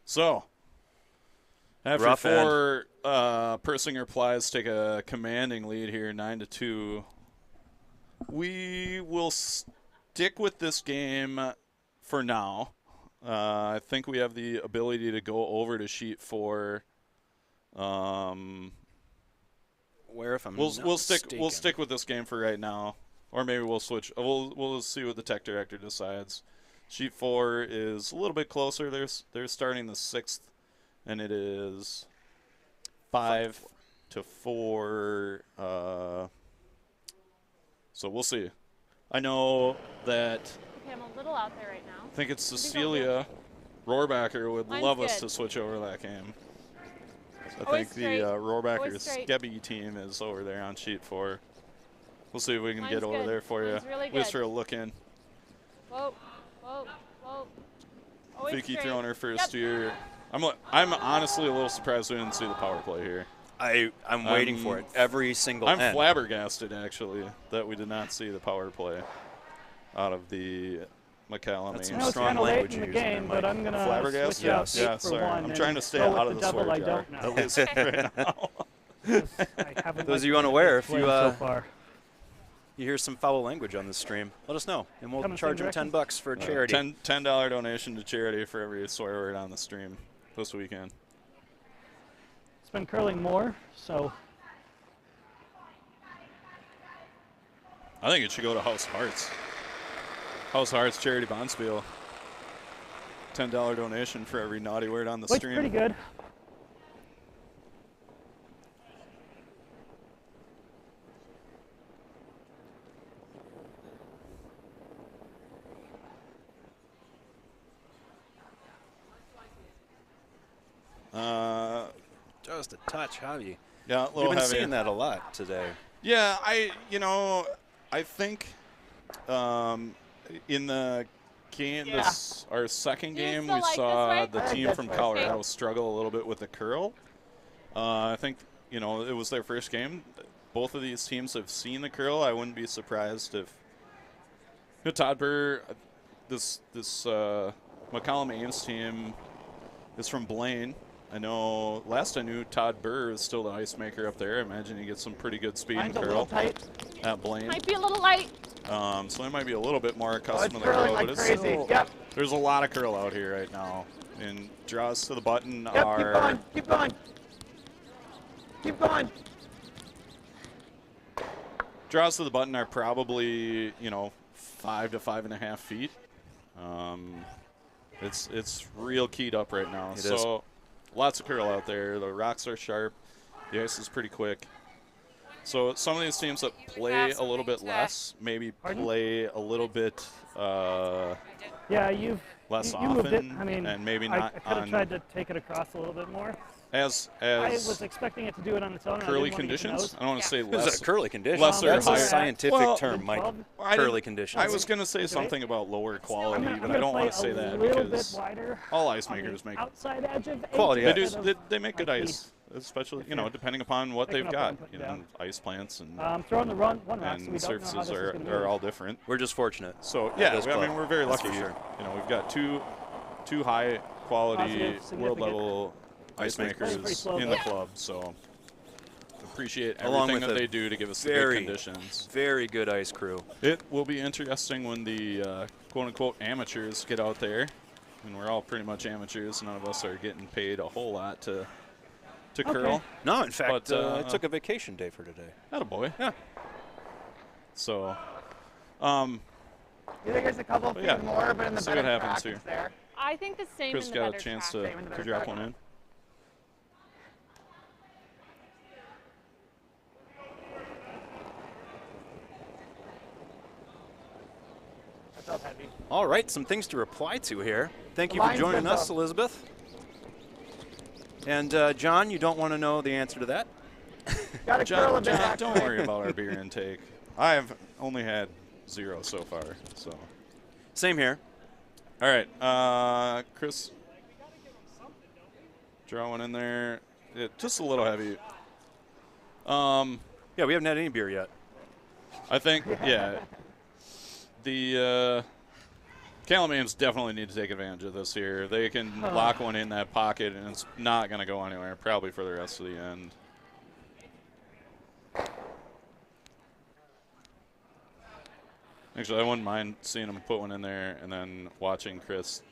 So, After Rough end. 4, Persinger Plies take a commanding lead here, 9-2. We will stick with this game for now. I think we have the ability to go over to sheet 4. Where if I'm We'll not stick mistaken. with this game for right now, or maybe we'll switch. We'll see what the tech director decides. Sheet 4 is a little bit closer. They're starting the 6th, and it is 5-4. So we'll see. I know that. Okay, I'm a little out there right now. I think it's I think I'll Cecilia Rohrbacher would Mine's love us good. to switch over that game. I Always think the straight. Rohrbacher Always straight. Skebby team is over there on sheet 4. We'll see if we can Mine's get over good. there for Mine's you. really Just good. for a look in. Whoa, whoa, whoa. Always Vicky straight. throwing her first Yep. year. I'm honestly a little surprised we didn't see the power play here. I'm waiting for it every single I'm end. flabbergasted, actually, that we did not see the power play out of the McCallum. That's I some know it's strong kind of late language in the you're using game, there, but Mike. I'm going to Flabbergasted? switch out Yeah, 8 for sorry. 1. I'm and trying to stay go out with of the the double swear I jar. don't know. At least right now. I haven't Those liked of you the unaware, if play you so far. you hear some foul language on this stream, let us know, and we'll Come in charge same them direction. $10 for charity. $10 donation to charity for every swear word on the stream this weekend. It's been curling more, so I think it should go to House Hearts. House Hearts Charity Bonspiel. $10 donation for every naughty word on the looks stream. pretty good. Just a touch heavy. Yeah, a We've little been heavy. seeing that a lot today. Yeah, I think in the game, our second Do you game, still we like saw this way? the I think team that's from right. Colorado struggle a little bit with the curl. I think, it was their first game. Both of these teams have seen the curl. I wouldn't be surprised if Todd Burr, this McCollum Ames team is from Blaine. I know last I knew Todd Burr is still the ice maker up there. I imagine he gets some pretty good speed and Mine's a little curl tight. at Blaine. Might be a little light. So they might be a little bit more Oh, accustomed it's to the curl, curling like but it's crazy. still, Yep. there's a lot of curl out here right now. And draws to the button Yep. Keep are going. Keep going. Keep going. draws to the button are probably 5 to 5.5 feet. It's real keyed up right now. It so is. lots of curl out there. The rocks are sharp. The ice is pretty quick. So some of these teams that play a little bit less maybe Pardon? play a little bit Yeah, you've less you moved it. often, I mean, and maybe I not could have on tried to take it across a little bit more. as I was expecting it to do it on its own. and I curly didn't want to get the conditions. nose. I don't want to say It was less. a curly condition. lesser That's a higher- scientific Well, term, Mike. I Curly didn't- conditions. I was going to say something about lower quality, I'm but gonna I don't play want to say a that little because bit wider all ice on the makers make outside edge of eight Quality they ice. do instead of they make good like ice, especially you're depending upon what picking they've up what I'm got. putting down. Ice plants and throwing the one rock, so we and don't know how surfaces this is are gonna are move. all different. We're just fortunate. So At yeah, this I mean club. we're very That's lucky. for sure. We've got two high quality Positive, world significant. level ice Ice makers. makers Pretty slow, in though. the club. So appreciate Along everything with that a they do to give us the very, good conditions. very good ice crew. It will be interesting when the quote-unquote amateurs get out there. And we're all pretty much amateurs. None of us are getting paid a whole lot to curl. No, in fact, But, I took a vacation day for today. Attaboy. Yeah. So, You think there's a couple feet yeah, more, but in the see what better happens track, here. it's there. I think the same Chris in the got a better chance track. to, Same in the to better drop track. one in. That felt heavy. All right, some things to reply to here. Thank The you for line's joining good, us, though. Elizabeth. And John, you don't want to know the answer to that? Got to curl a bit John, back. don't worry about our beer intake. I've only had 0 so far. So, Same here. all right, Chris, draw one in there. Just a little heavy. Yeah, we haven't had any beer yet. I think, yeah. The Calamaine's definitely need to take advantage of this here. They can lock one in that pocket, and it's not going to go anywhere, probably for the rest of the end. Actually, I wouldn't mind seeing him put one in there and then watching Chris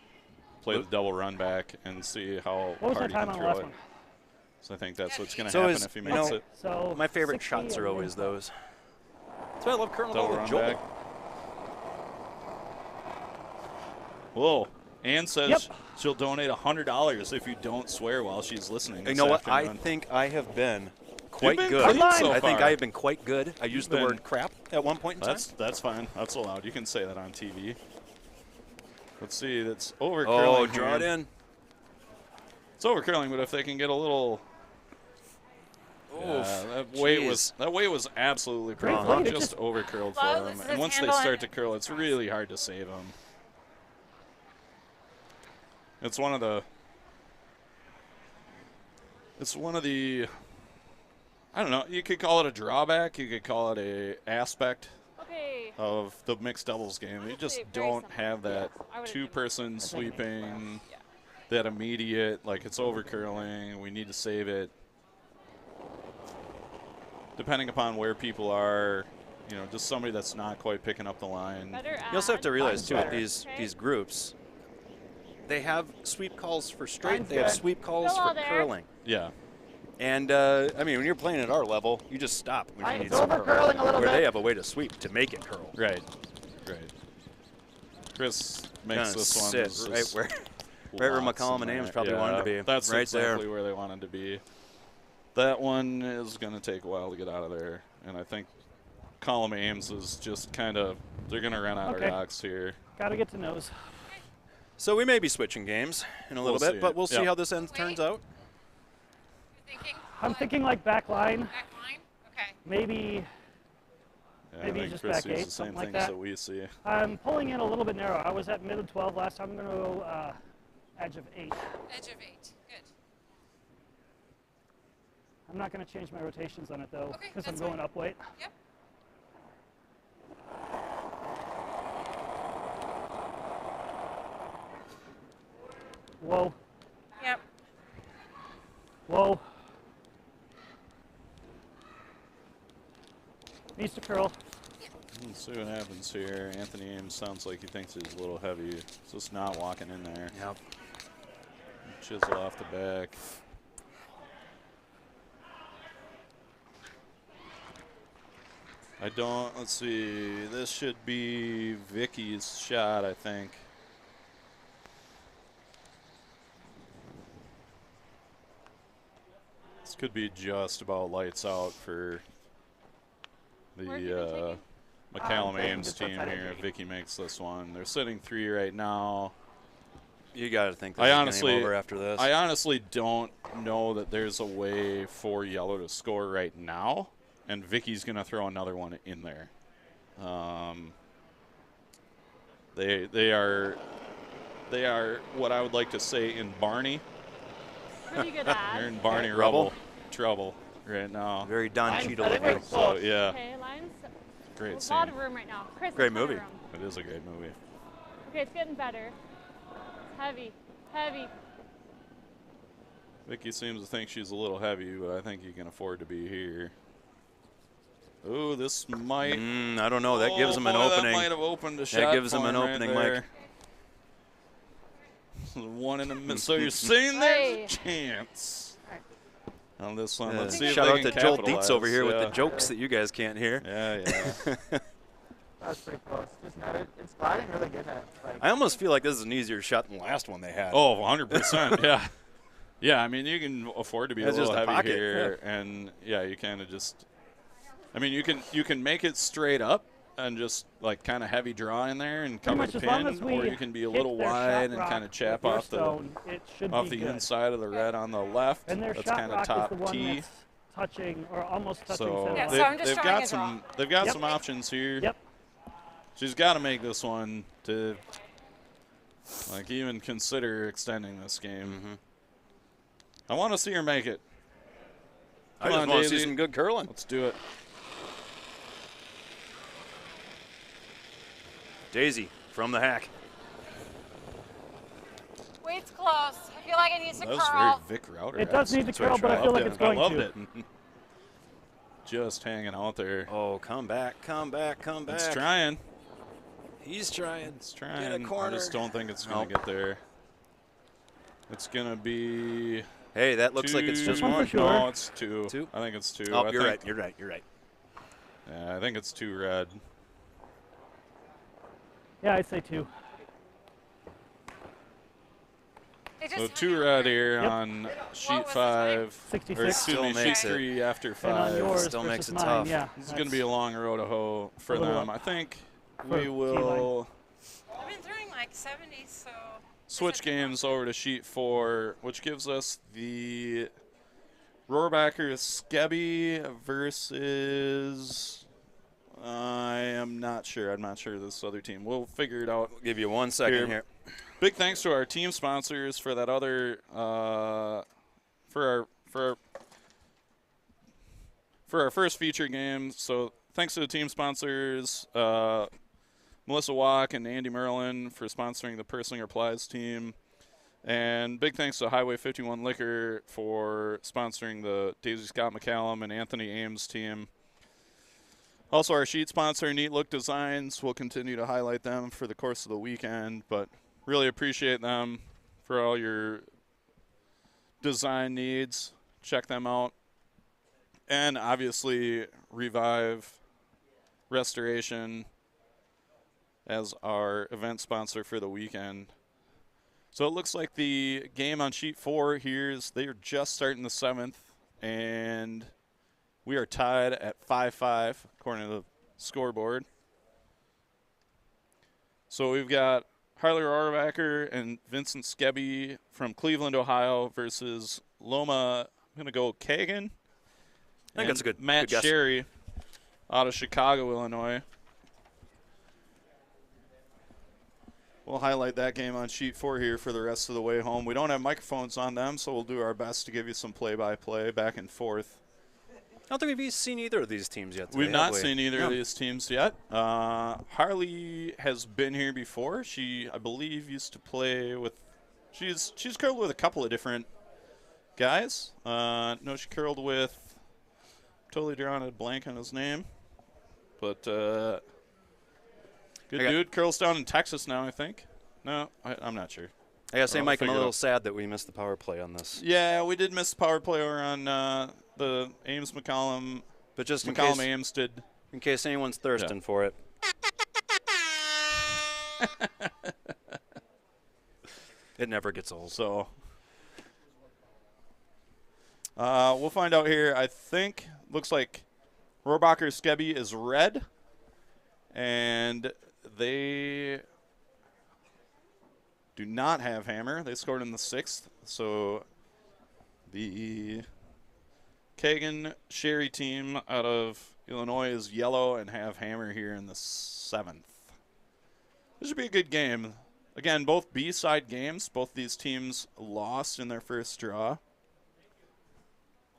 play the double run back and see how hard he can throw it. So I think that's what's going to happen if he makes it. So my favorite shots are always those. That's why I love curling Double ball run with Joel. back. Whoa. Ann says she'll donate $100 if you don't swear while she's listening. You know what? I think I have been quite been good. clean so I think far. I have been quite good. I used the been- word crap at one point in time. That's fine. That's allowed. You can say that on TV. Let's see. That's over Oh, curling. draw it here. in. It's over curling, but if they can get a little. That weight was absolutely Great perfect. weight. It Just just- over curled for Well, them. this And is once they handling- start to curl, it's really hard to save them. It's one of the. I don't know. You could call it a drawback. You could call it a aspect Okay. of the mixed doubles game. You just Very don't similar. have that Yes, I would agree with two-person that. sweeping, Yeah. that immediate, like it's over curling, we need to save it. Depending upon where people are, you know, just somebody that's not quite picking up the line. Better You also have to add. realize too, with Better. these groups, they have sweep calls for straight. Mine's They have good. sweep calls Still all for there. curling. Yeah. And I mean, when you're playing at our level, you just stop when you Mine's need some over curl. curling a little Where bit. they have a way to sweep to make it curl. Right. Chris makes Kinda this one. sit This right is where lots McCollum in and Ames there. probably wanted to be. That's right exactly there. where they wanted to be. That one is going to take a while to get out of there. And I think Column Ames is just kind of, they're going to run out of rocks here. Got to get to nose. So we may be switching games in a little We'll bit, see. but we'll see Yeah. how this end turns out. You're thinking? I'm thinking like back line, Back line? Okay. maybe. Yeah, Maybe I think just Chris back sees eight, the same something like things that. we see. I'm pulling in a little bit narrow. I was at middle 12 last time. I'm going to go edge of 8. Edge of 8. Good. I'm not going to change my rotations on it though, Okay, because I'm that's going fine. up weight. Yep. Whoa, Yep. whoa. Needs to curl. Let's see what happens here. Anthony Ames sounds like he thinks he's a little heavy. He's just not walking in there. Yep. Chisel off the back. Let's see. This should be Vicky's shot, I think. This could be just about lights out for Where are you the taking? McCallum taking Ames just team outside of here. Vicky. Vicky makes this one. They're sitting 3 right now. You got to think this I is honestly, game over after this. I honestly don't know that there's a way for yellow to score right now, and Vicky's gonna throw another one in there. They are what I would like to say in Barney. Pretty good They're ad. in Barney Rubble. trouble right now. Very Don Mine's Cheadle better of you. than So yeah, Okay, lines. great A scene. lot of room right now. Chris, Great a ton of movie. room. It is a great movie. Okay, it's getting better. Heavy, heavy. Vicky seems to think she's a little heavy, but I think you can afford to be here. Ooh, this might. I don't know. That gives him an boy, opening. That might have opened a shot. That gives him for an right opening, there. Mike. One in the middle. So you're saying there's Hey. a chance on this one. Yeah. Let's see if Shout they out can to Joel capitalize. Dietz over here with the Yeah. jokes that you guys can't hear. Yeah. That's pretty close. Just net it. It's gliding really good at like. I almost feel like this is an easier shot than the last one they had. Oh, 100%. Yeah. Yeah, I mean, you can afford to be That's a little just a heavy pocket, here, and yeah, you kind of just. I mean, you can make it straight up and just like kind of heavy draw in there and Pretty cover much the as long pin, as we or you can be a hit little their shot wide and rock kind of chap with your off the stone, it should off be the good. inside of the red on the left. And their That's shot kind rock of top is the one tee. that's touching or almost touching So center Yeah, line. so I'm just they've showing got his some raw. they've got Yep. some options here. Yep. She's got to make this one to like even consider extending this game. I want to see her make it. I Come just on, want to see Daisy. some good curling. Let's do it. Daisy from the hack. close. I feel like it needs to That was curl. very Vic Router. It does need to That's what curl, but I feel like it's going I loved to. it. Just hanging out there. Oh, come back, come back, come back. It's trying. He's trying. It's trying. Get a I corner. just don't think it's going to Nope. get there. It's going to be... Hey, that looks like it's just one for one. sure. No, it's 2. Two? I think it's 2. Oh, I you're think, right. You're right. You're right. Yeah, I think it's 2 red. Yeah, I'd say 2. It So just 2 red here Yep. on sheet was his 5. Or 66. excuse Still me, sheet makes it. 3 after And on 5. yours Still makes versus it mine, tough. yeah. This is going to be a long road to hoe for A little them. I think for we will I've been throwing like 70, so. switch games over to sheet 4, which gives us the Rohrbacher Skebby versus... I am not sure. I'm not sure of this other team. We'll figure it out. We'll give you 1 second here. Big thanks to our team sponsors for that other for our first feature game. So thanks to the team sponsors, Melissa Walk and Andy Merlin for sponsoring the Perslinger Plies team. And big thanks to Highway 51 Liquor for sponsoring the Daisy Scott McCallum and Anthony Ames team. Also, our sheet sponsor, Neat Look Designs. We'll continue to highlight them for the course of the weekend, but really appreciate them for all your design needs. Check them out. And obviously, Revive Restoration as our event sponsor for the weekend. So it looks like the game on sheet 4 here is they are just starting the 7th, and we are tied at 5-5 according to the scoreboard. So we've got Harley Rohrbacher and Vincent Skebby from Cleveland, Ohio versus Loma, I'm going to go Kagan. I think that's a good Matt good guess. Sherry out of Chicago, Illinois. We'll highlight that game on sheet 4 here for the rest of the way home. We don't have microphones on them, so we'll do our best to give you some play-by-play back and forth. I don't think we've seen either of these teams yet today, We've not have we? seen either No. of these teams yet. Harley has been here before. She, I believe, used to play with. She's curled with a couple of different guys. No, she curled with. Totally drawing a blank on his name, but good dude. Curls down in Texas now, I think. No, I'm not sure. I gotta say, I'll Mike, I'm a figure it little out. sad that we missed the power play on this. Yeah, we did miss the power play over on the Ames McCollum. But just in McCollum case, Ames did. in case anyone's thirsting for it. It never gets old. So we'll find out here. I think looks like Rohrbacher Skebby is red, and they do not have hammer. They scored in the 6th, so the Kagan Sherry team out of Illinois is yellow and have hammer here in the 7th. This should be a good game. Again, both B-side games. Both these teams lost in their first draw.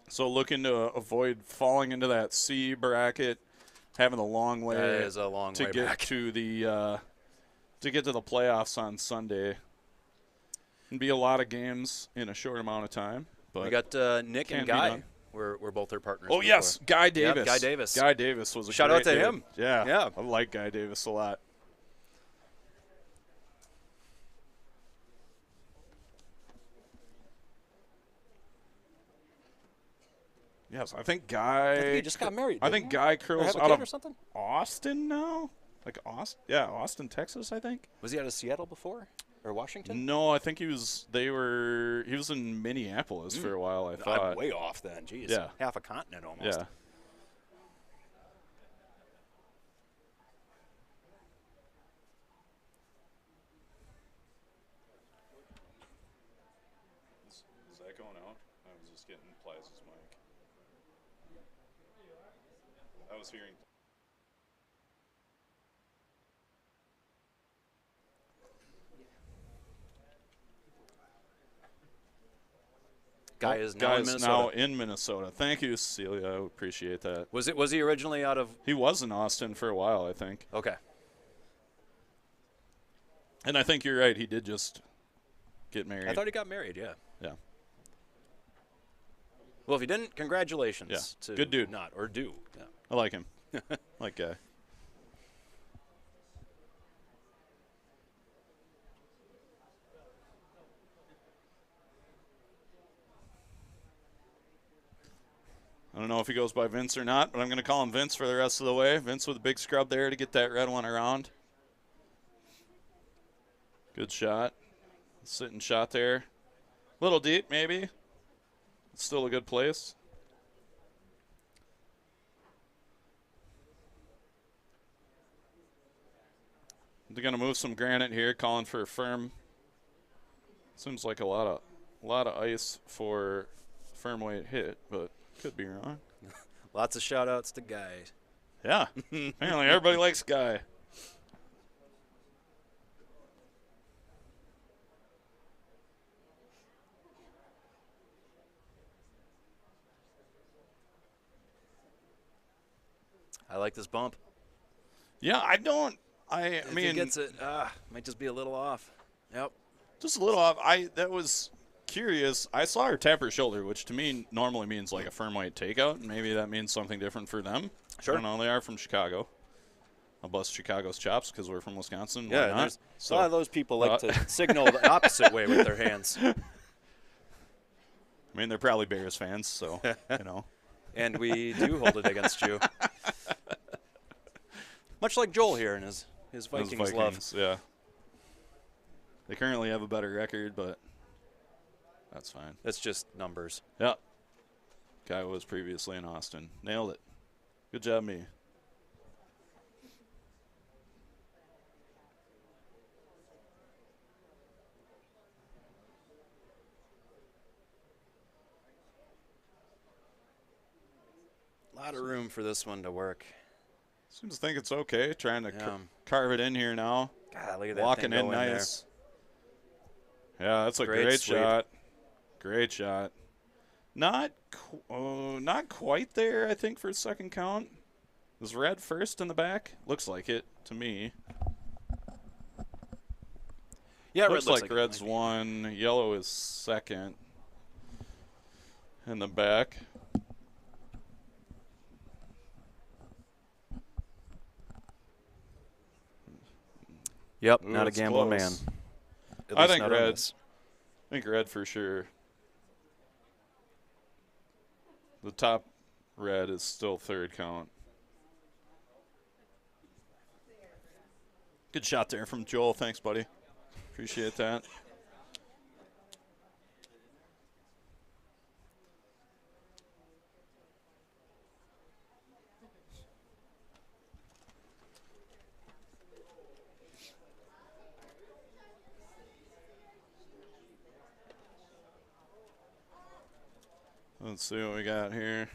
So looking to avoid falling into that C bracket, having a long way That is a long to way get back. to the playoffs on Sunday. It'd be a lot of games in a short amount of time. But We got Nick can and be Guy. done. We're both their partners. Oh before. yes, Guy Davis. Yep, Guy Davis. Guy Davis was a Shout out great to dude. him. Yeah, Yeah. I like Guy Davis a lot. Yes, I think Guy. I think he just got married. I think didn't he? Guy Or curls have a out kid of or something. Austin now. Like Austin, yeah, Austin, Texas, I think. Was he out of Seattle before or Washington? No, I think he was. He was in Minneapolis for a while. I I'm thought. way off then. Jeez. Yeah. Half a continent almost. Yeah. Is that going out? I was just getting Plaza's mic. I was hearing. Guy is now Guy in is Minnesota. now in Minnesota. Thank you, Cecilia. I appreciate that. Was he originally out of? He was in Austin for a while, I think. Okay. And I think you're right. He did just get married. I thought he got married, yeah. Yeah. Well, if he didn't, congratulations. Yeah, To good dude. Not, or do. Yeah. I like him. Like guy. I don't know if he goes by Vince or not, but I'm going to call him Vince for the rest of the way. Vince with a big scrub there to get that red one around. Good shot. Sitting shot there. Little deep, maybe. Still a good place. They're going to move some granite here, calling for a firm. Seems like a lot of ice for firm weight hit, but could be wrong. Lots of shout-outs to Guy. Yeah. Apparently everybody likes Guy. I like this bump. Yeah, I If mean, he gets it, might just be a little off. Yep. just a little off. That was curious. I saw her tap her shoulder, which to me normally means like a firm weight takeout. Maybe that means something different for them. Sure. I don't know. They are from Chicago. I'll bust Chicago's chops because we're from Wisconsin. Why Yeah, not? there's So, a lot of those people like to signal the opposite way with their hands. I mean, they're probably Bears fans, so, you know. And we do hold it against you. Much like Joel here in his Vikings love. Yeah. They currently have a better record, but that's fine. That's just numbers. Yeah. Guy was previously in Austin. Nailed it. Good job, me. A lot of room for this one to work. Seems to think it's okay. Trying to Yeah. carve it in here now. God, look at that Walking thing in go nice. Yeah, that's a Great great sweep. shot. Great shot. Not quite there, I think, for a second count. Is red first in the back? Looks like it to me. Yeah, Looks red like red's it might be. one. Yellow is second in the back. Yep, Ooh, not a it's gambling close. man. At I least think not on red. this. I think red for sure. The top red is still third count. Good shot there from Joel. Thanks, buddy. Appreciate that. Let's see what we got here.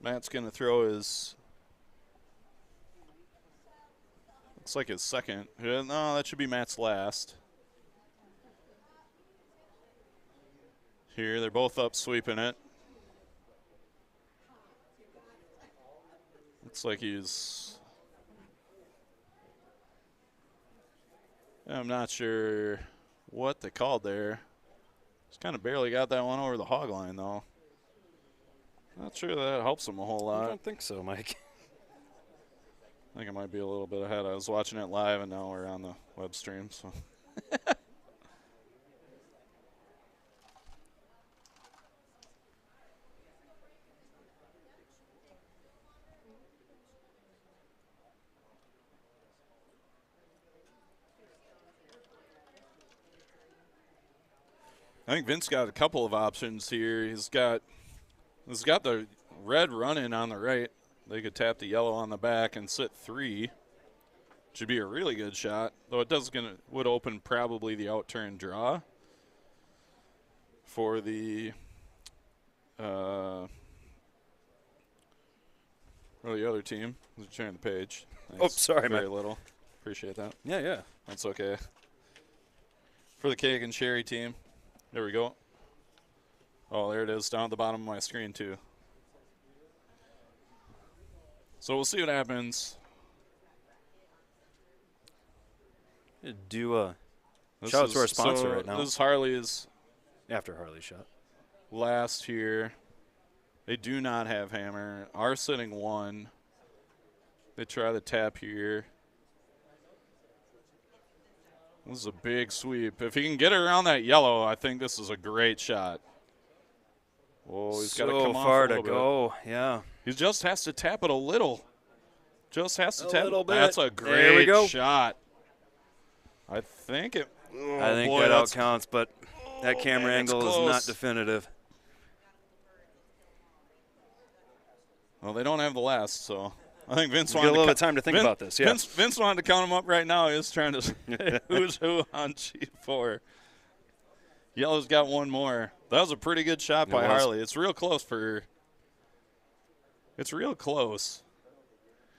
Matt's going to throw his... Looks like his second. No, that should be Matt's last. Here, they're both up sweeping it. Looks like he's... I'm not sure what they called there. Just kind of barely got that one over the hog line, though. Not sure that helps him a whole I lot. don't think so, Mike. I think it might be a little bit ahead. I was watching it live, and now we're on the web stream. So. I think Vince got a couple of options here. He's got the red running on the right. They could tap the yellow on the back and sit three. Should be a really good shot, though it would open probably the out turn draw for the other team. Who's turning the page? Oh, sorry, very man. little. Appreciate that. Yeah, yeah. That's okay. For the cake and cherry team. There we go. Oh, there it is down at the bottom of my screen, too. So we'll see what happens. Do a Shout out to our sponsor right now. This is Harley's After Harley shot. last here. They do not have hammer. Are sitting 1. They try the tap here. This is a big sweep. If he can get it around that yellow, I think this is a great shot. Oh, he's got to come off far a to little bit. go. Yeah. He just has to tap it a little. Just has to A tap little it. bit. That's a There we great go. shot. I think it. Oh I think boy, that that's- outcounts, but that camera man, it's angle is close. not definitive. Well, they don't have the last, so I think Vince Get a wanted little to bit of time to think about this. Yeah. Vince wanted to count them up right now. He's trying to say who's who on G4. Yellow's got one more. That was a pretty good shot by was. Harley. It's real close for. It's real close.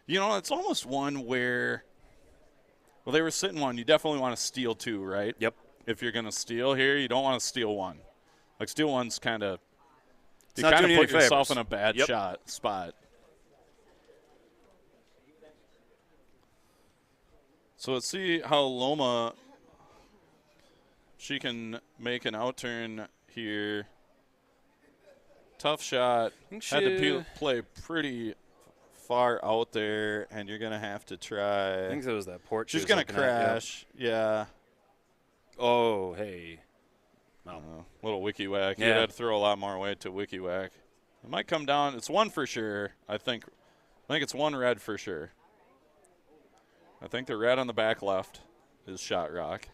You know, it's almost one where. Well, they were sitting 1. You definitely want to steal 2, right? Yep. If you're going to steal here, you don't want to steal 1. Like, steal 1's kind of. You not kind of doing you put any yourself favors. in a bad Yep. spot. So let's see how Loma, she can make an outturn here. Tough shot. think Had to she- play pretty far out there, and you're going to have to try. I think it was that port. She's going to crash. Yeah. Oh, hey. Little wiki whack. Yeah. You had to throw a lot more weight to wiki whack. It might come down. It's 1 for sure. I think it's 1 red for sure. I think the red on the back left is shot rock.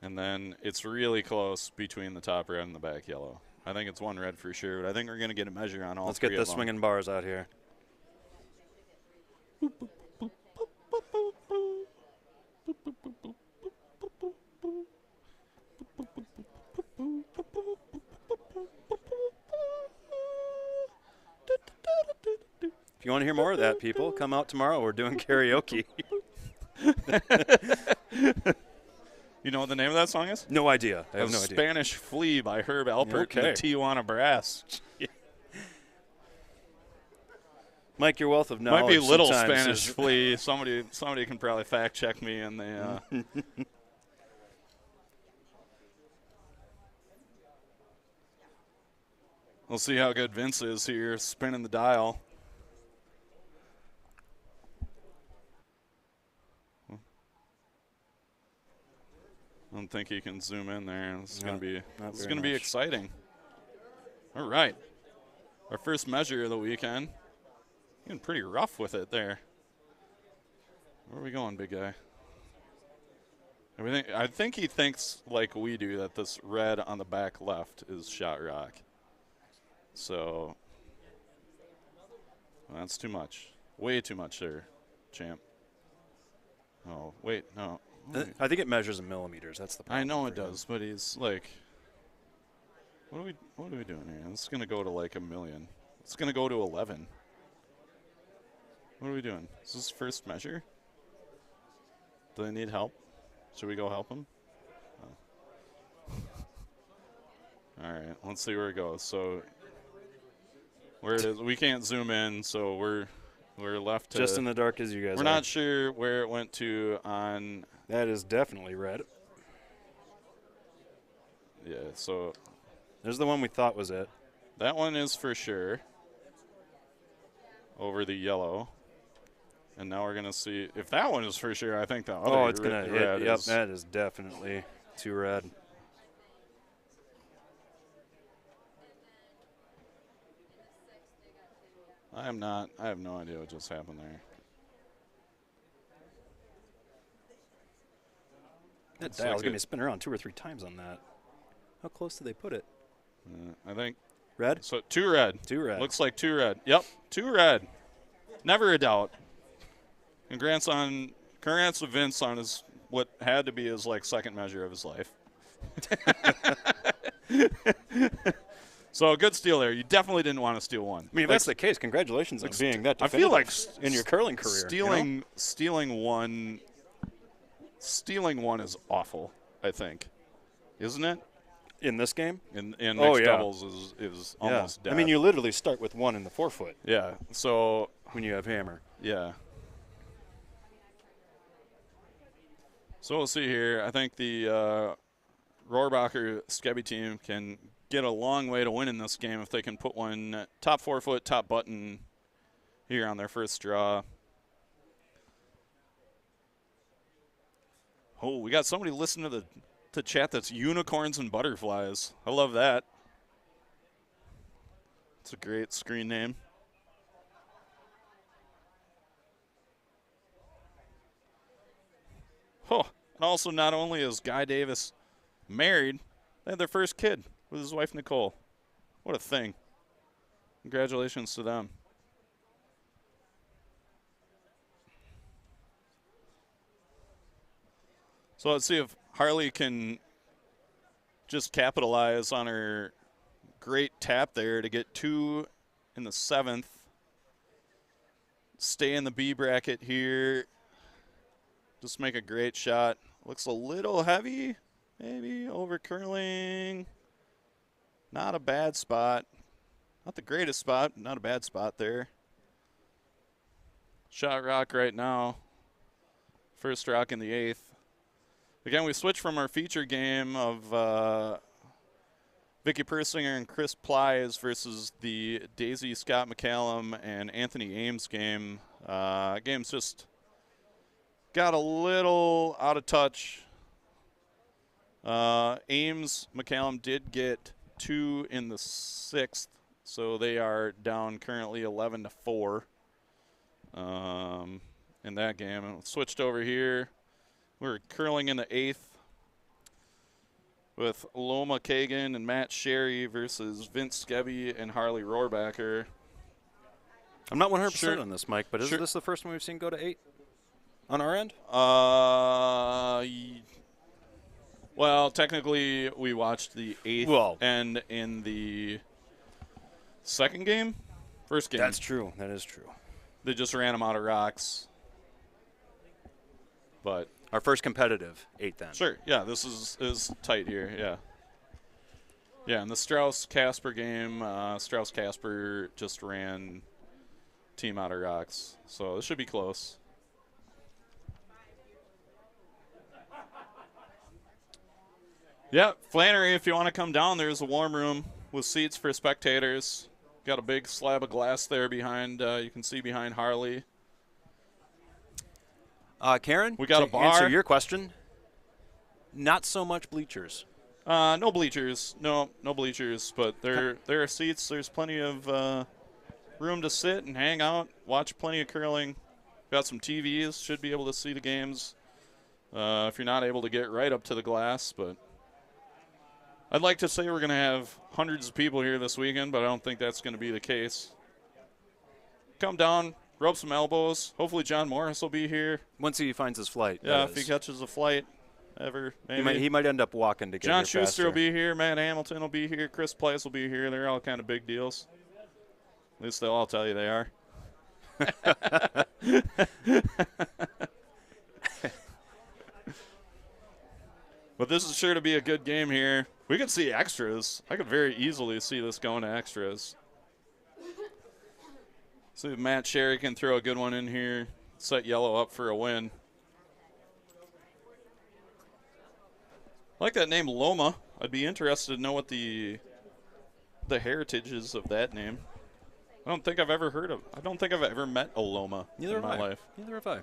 And then it's really close between the top red and the back yellow. I think it's 1 red for sure, but I think we're going to get a measure on all Let's three get the of them. swinging bars out here. If you want to hear more of that, people, come out tomorrow. We're doing karaoke. You know what the name of that song is? No idea. I have no idea. Spanish Flea by Herb Alpert and Okay. the Tijuana Brass. Mike, your wealth of knowledge. Might be little sometimes Spanish is- Flea. Somebody can probably fact check me in the. We'll see how good Vince is here, spinning the dial. I don't think he can zoom in there. This is No, going to be not this is very going to be much. exciting. All right, our first measure of the weekend. Getting pretty rough with it there. Where are we going, big guy? I think he thinks like we do that this red on the back left is shot rock. So that's too much. Way too much there, champ. Oh, wait, no. I think it measures in millimeters. That's the problem. I know it for him. does, but he's like, what are we doing here? It's gonna go to like 1 million. It's gonna go to 11. What are we doing? Is this first measure? Do they need help? Should we go help them? Oh. All right, let's see where it goes. So where it is, we can't zoom in, so we're left to. Just in the dark as you guys We're are. not sure where it went to on. That is definitely red. Yeah, so There's the one we thought was it. that one is for sure over the yellow. And now we're going to see if that one is for sure. I think the other Oh, it's going to red hit. Yep, is. that is definitely too red. I have no idea what just happened there. That Looks dial's like going to it- spin around 2 or 3 times on that. How close did they put it? I think Red? so. 2 red. 2 red. Looks like 2 red. Yep, 2 red. Never a doubt. Congrats to Vince on his what had to be his like second measure of his life. So good steal there. You definitely didn't want to steal one. I mean, if that's the case, congratulations on being that I feel like definitive in your curling career. Stealing one is awful. I think, isn't it? In this game? In mixed Oh, yeah. doubles is almost dead. I mean, you literally start with 1 in the forefoot yeah. So when you have hammer. yeah. So we'll see here. I think the Rohrbacher Skebby team can get a long way to winning this game if they can put one top 4-foot, top button here on their first draw. Oh, we got somebody listening to the chat that's unicorns and butterflies. I love that. It's a great screen name. Oh, and also not only is Guy Davis married, they had their first kid with his wife, Nicole. What a thing. Congratulations to them. So let's see if Harley can just capitalize on her great tap there to get 2 in the 7th. Stay in the B bracket here. Just make a great shot. Looks a little heavy, maybe over curling. Not a bad spot. Not the greatest spot, not a bad spot there. Shot rock right now. First rock in the 8th. Again, we switched from our feature game of Vicky Persinger and Chris Plies versus the Daisy Scott McCallum and Anthony Ames game. Game's just got a little out of touch. Ames, McCallum did get 2 in the 6th, so they are down currently 11-4 in that game. And switched over here. We're curling in the 8th with Loma Kagan and Matt Sherry versus Vince Skebby and Harley Rohrbacher. I'm not 100% on this, Mike, but is this the first one we've seen go to 8 on our end? Well, technically, we watched the 8th end in the second game. First game. That's true. That is true. They just ran them out of rocks. But our first competitive 8th then. Sure. Yeah, this is tight here. Yeah. Yeah, in the Strauss-Casper game, Strauss-Casper just ran team out of rocks. So this should be close. Yeah, Flannery, if you want to come down, there's a warm room with seats for spectators. Got a big slab of glass there behind, you can see behind Harley. Karen, we got a bar. Answer your question. Not so much bleachers. No bleachers. No bleachers, but there are seats. There's plenty of room to sit and hang out, watch plenty of curling. Got some TVs, should be able to see the games if you're not able to get right up to the glass, but I'd like to say we're going to have hundreds of people here this weekend, but I don't think that's going to be the case. Come down, rub some elbows. Hopefully John Morris will be here. Once he finds his flight. Yeah, if he catches a flight ever. Maybe. He might end up walking to get John here Schuster faster. will be here. Matt Hamilton will be here. Chris Place will be here. They're all kind of big deals. At least they'll all tell you they are. But this is sure to be a good game here. We could see extras. I could very easily see this going to extras. See if Matt Sherry can throw a good one in here. Set yellow up for a win. I like that name, Loma. I'd be interested to know what the heritage is of that name. I don't think I've ever met a Loma in my life. Neither have I.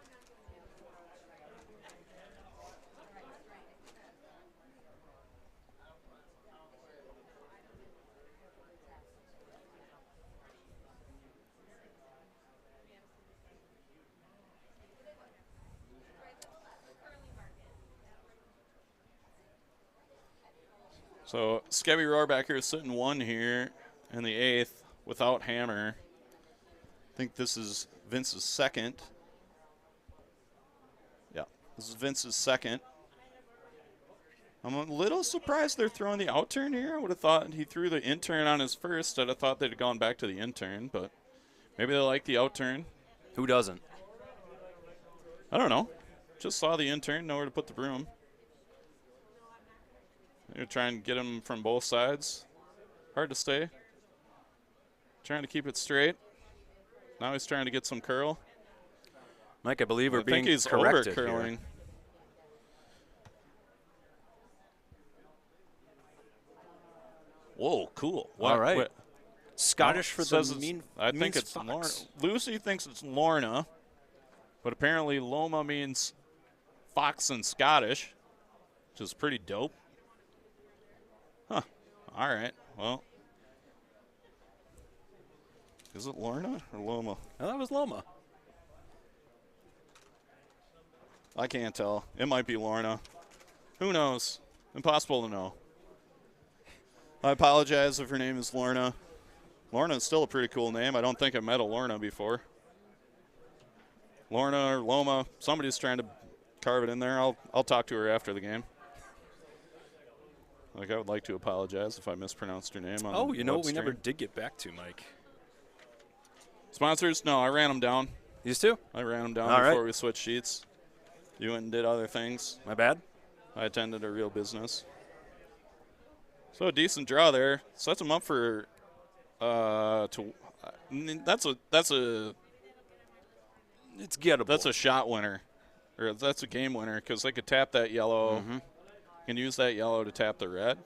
So Skebby Rohrbacher is sitting 1 here in the 8th without hammer. I think this is Vince's second. Yeah, this is Vince's second. I'm a little surprised they're throwing the out turn here. I would have thought he threw the in turn on his first. I'd have thought they'd have gone back to the in turn, but maybe they like the out turn. Who doesn't? I don't know. Just saw the in turn, nowhere to put the broom. They're trying to get him from both sides. Hard to stay. Trying to keep it straight. Now he's trying to get some curl. Mike, I believe we're being corrected. I think he's over curling. Whoa, cool. All right. What? Scottish for the Says it's- mean. I think means it's fox. Lorna. Lucy thinks it's Lorna, but apparently Loma means fox in Scottish, which is pretty dope. Huh. All right. Well, is it Lorna or Loma? Oh, that was Loma. I can't tell. It might be Lorna. Who knows? Impossible to know. I apologize if her name is Lorna. Lorna is still a pretty cool name. I don't think I met a Lorna before. Lorna or Loma. Somebody's trying to carve it in there. I'll talk to her after the game. Like, I would like to apologize if I mispronounced her name on Oh, you know web what we never stream. did get back to, Mike? Sponsors? No, I ran them down. These two? I ran them down All right. before we switched sheets. You went and did other things. My bad. I attended a real business. So a decent draw there. Sets them up for that's a It's gettable. that's a shot winner, or that's a game winner because they could tap that yellow, can use that yellow to tap the red.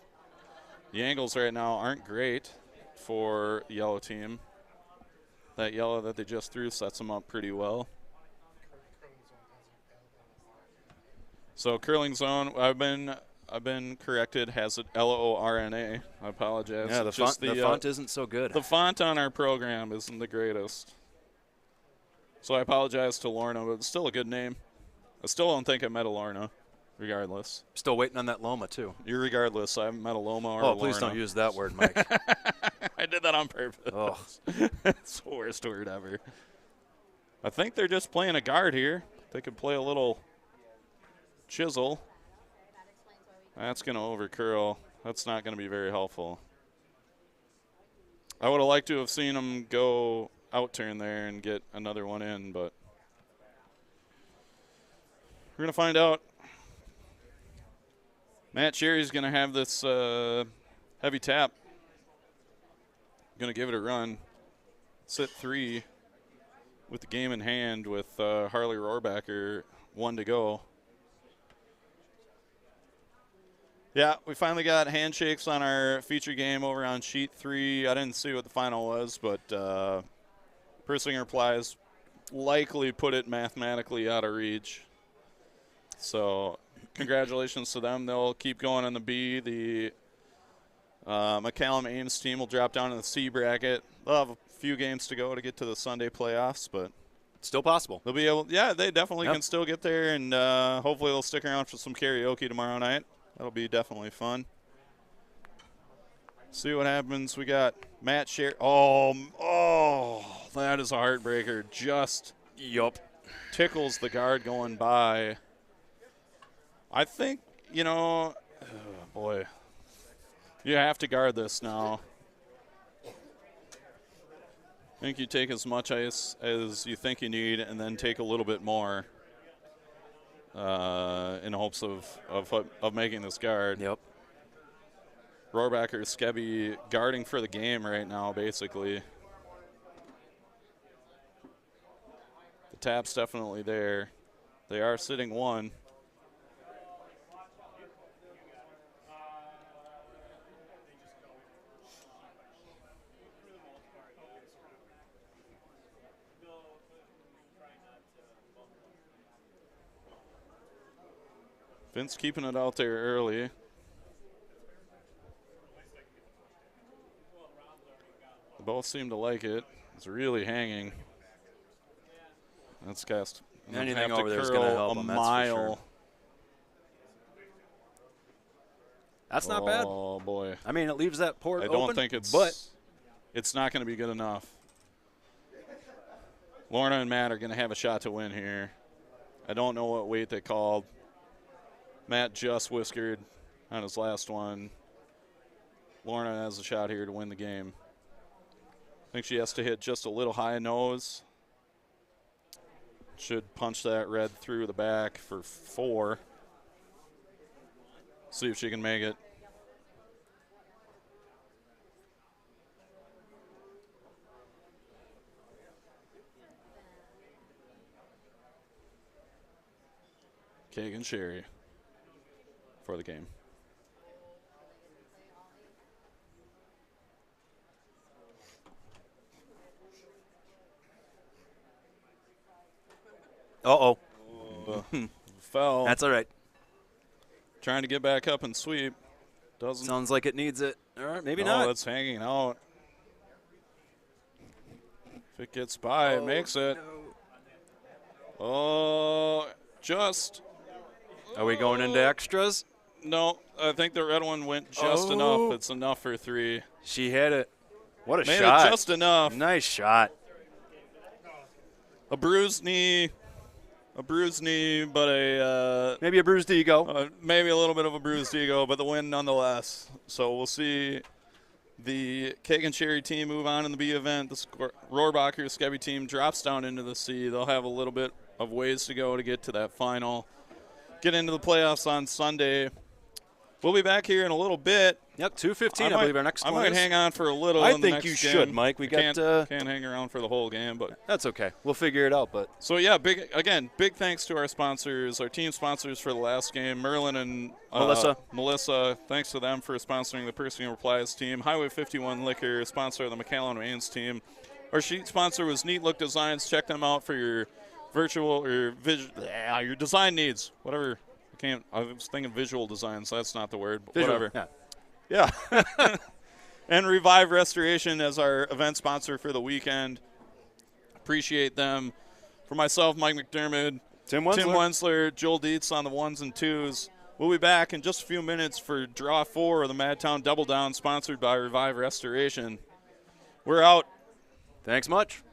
The angles right now aren't great for the yellow team. That yellow that they just threw sets them up pretty well. So curling zone, I've been corrected. Has it LORNA? I apologize. Yeah, the It's font, just the font isn't so good. The font on our program isn't the greatest. So I apologize to Lorna, but it's still a good name. I still don't think I met a Lorna, regardless. Still waiting on that Loma, too. Irregardless, I haven't met a Loma or a Oh, Lorna. please don't use that word, Mike. I did that on purpose. Oh. It's the worst word ever. I think they're just playing a guard here. They could play a little chisel. That's going to overcurl. That's not going to be very helpful. I would have liked to have seen them go out turn there and get another one in, but we're going to find out. Matt Sherry's going to have this heavy tap. Going to give it a run. Sit 3 with the game in hand with Harley Rohrbacher 1 to go. Yeah, we finally got handshakes on our feature game over on sheet 3. I didn't see what the final was, but Persinger Plies likely put it mathematically out of reach. So congratulations to them. They'll keep going on the B. The McCallum Ames team will drop down to the C bracket. They'll have a few games to go to get to the Sunday playoffs, but Still possible. they'll be able. Yeah, they definitely can still get there, and hopefully they'll stick around for some karaoke tomorrow night. That'll be definitely fun. See what happens. We got Matt Sherry. Oh, that is a heartbreaker. Just tickles the guard going by. I think, oh boy, you have to guard this now. I think you take as much ice as you think you need and then take a little bit more in hopes of making this guard. Yep. Rohrbacher, Skebby guarding for the game right now, basically. The tap's definitely there. They are sitting 1. Vince keeping it out there early. They both seem to like it. It's really hanging. That's cast. Anything over there is going to help a them, mile. that's for sure. That's not bad. Oh boy! I mean, it leaves that port I open. don't think it's not going to be good enough. Lorna and Matt are going to have a shot to win here. I don't know what weight they called. Matt just whiskered on his last one. Lorna has a shot here to win the game. I think she has to hit just a little high nose. Should punch that red through the back for 4. See if she can make it. Kagan Sherry for the game. Uh-oh. Fell. That's all right. Trying to get back up and sweep. Doesn't. Sounds like it needs it. All right, maybe No, not. it's hanging out. If it gets by, it makes it. Oh, just. Are we going into extras? No, I think the red one went just enough. It's enough for 3. She hit it. What a Made shot. it just enough. Nice shot. A bruised knee, but Maybe a bruised ego. maybe a little bit of a bruised ego, but the win nonetheless. So we'll see the Cake and Cherry team move on in the B event. The Rohrbacher Skebby team drops down into the C. They'll have a little bit of ways to go to get to that final. Get into the playoffs on Sunday. We'll be back here in a little bit. Yep, 2:15, I believe our next I one might is. hang on for a little. I in the think next you game. should, Mike. We got can't hang around for the whole game, but that's okay. We'll figure it out. But so yeah, big thanks to our sponsors, our team sponsors for the last game, Merlin and Melissa. Thanks to them for sponsoring the Piercing Replies team. Highway 51 Liquor, sponsor of the McAllen Waynes team. Our sheet sponsor was Neat Look Designs. Check them out for your virtual or your design needs, whatever. I was thinking visual design, so that's not the word, but visual, whatever. Yeah. And Revive Restoration as our event sponsor for the weekend. Appreciate them. For myself, Mike McDermott, Tim Wensler, Joel Dietz on the 1s and 2s. We'll be back in just a few minutes for Draw 4 of the MadTown DoubleDown, sponsored by Revive Restoration. We're out. Thanks much.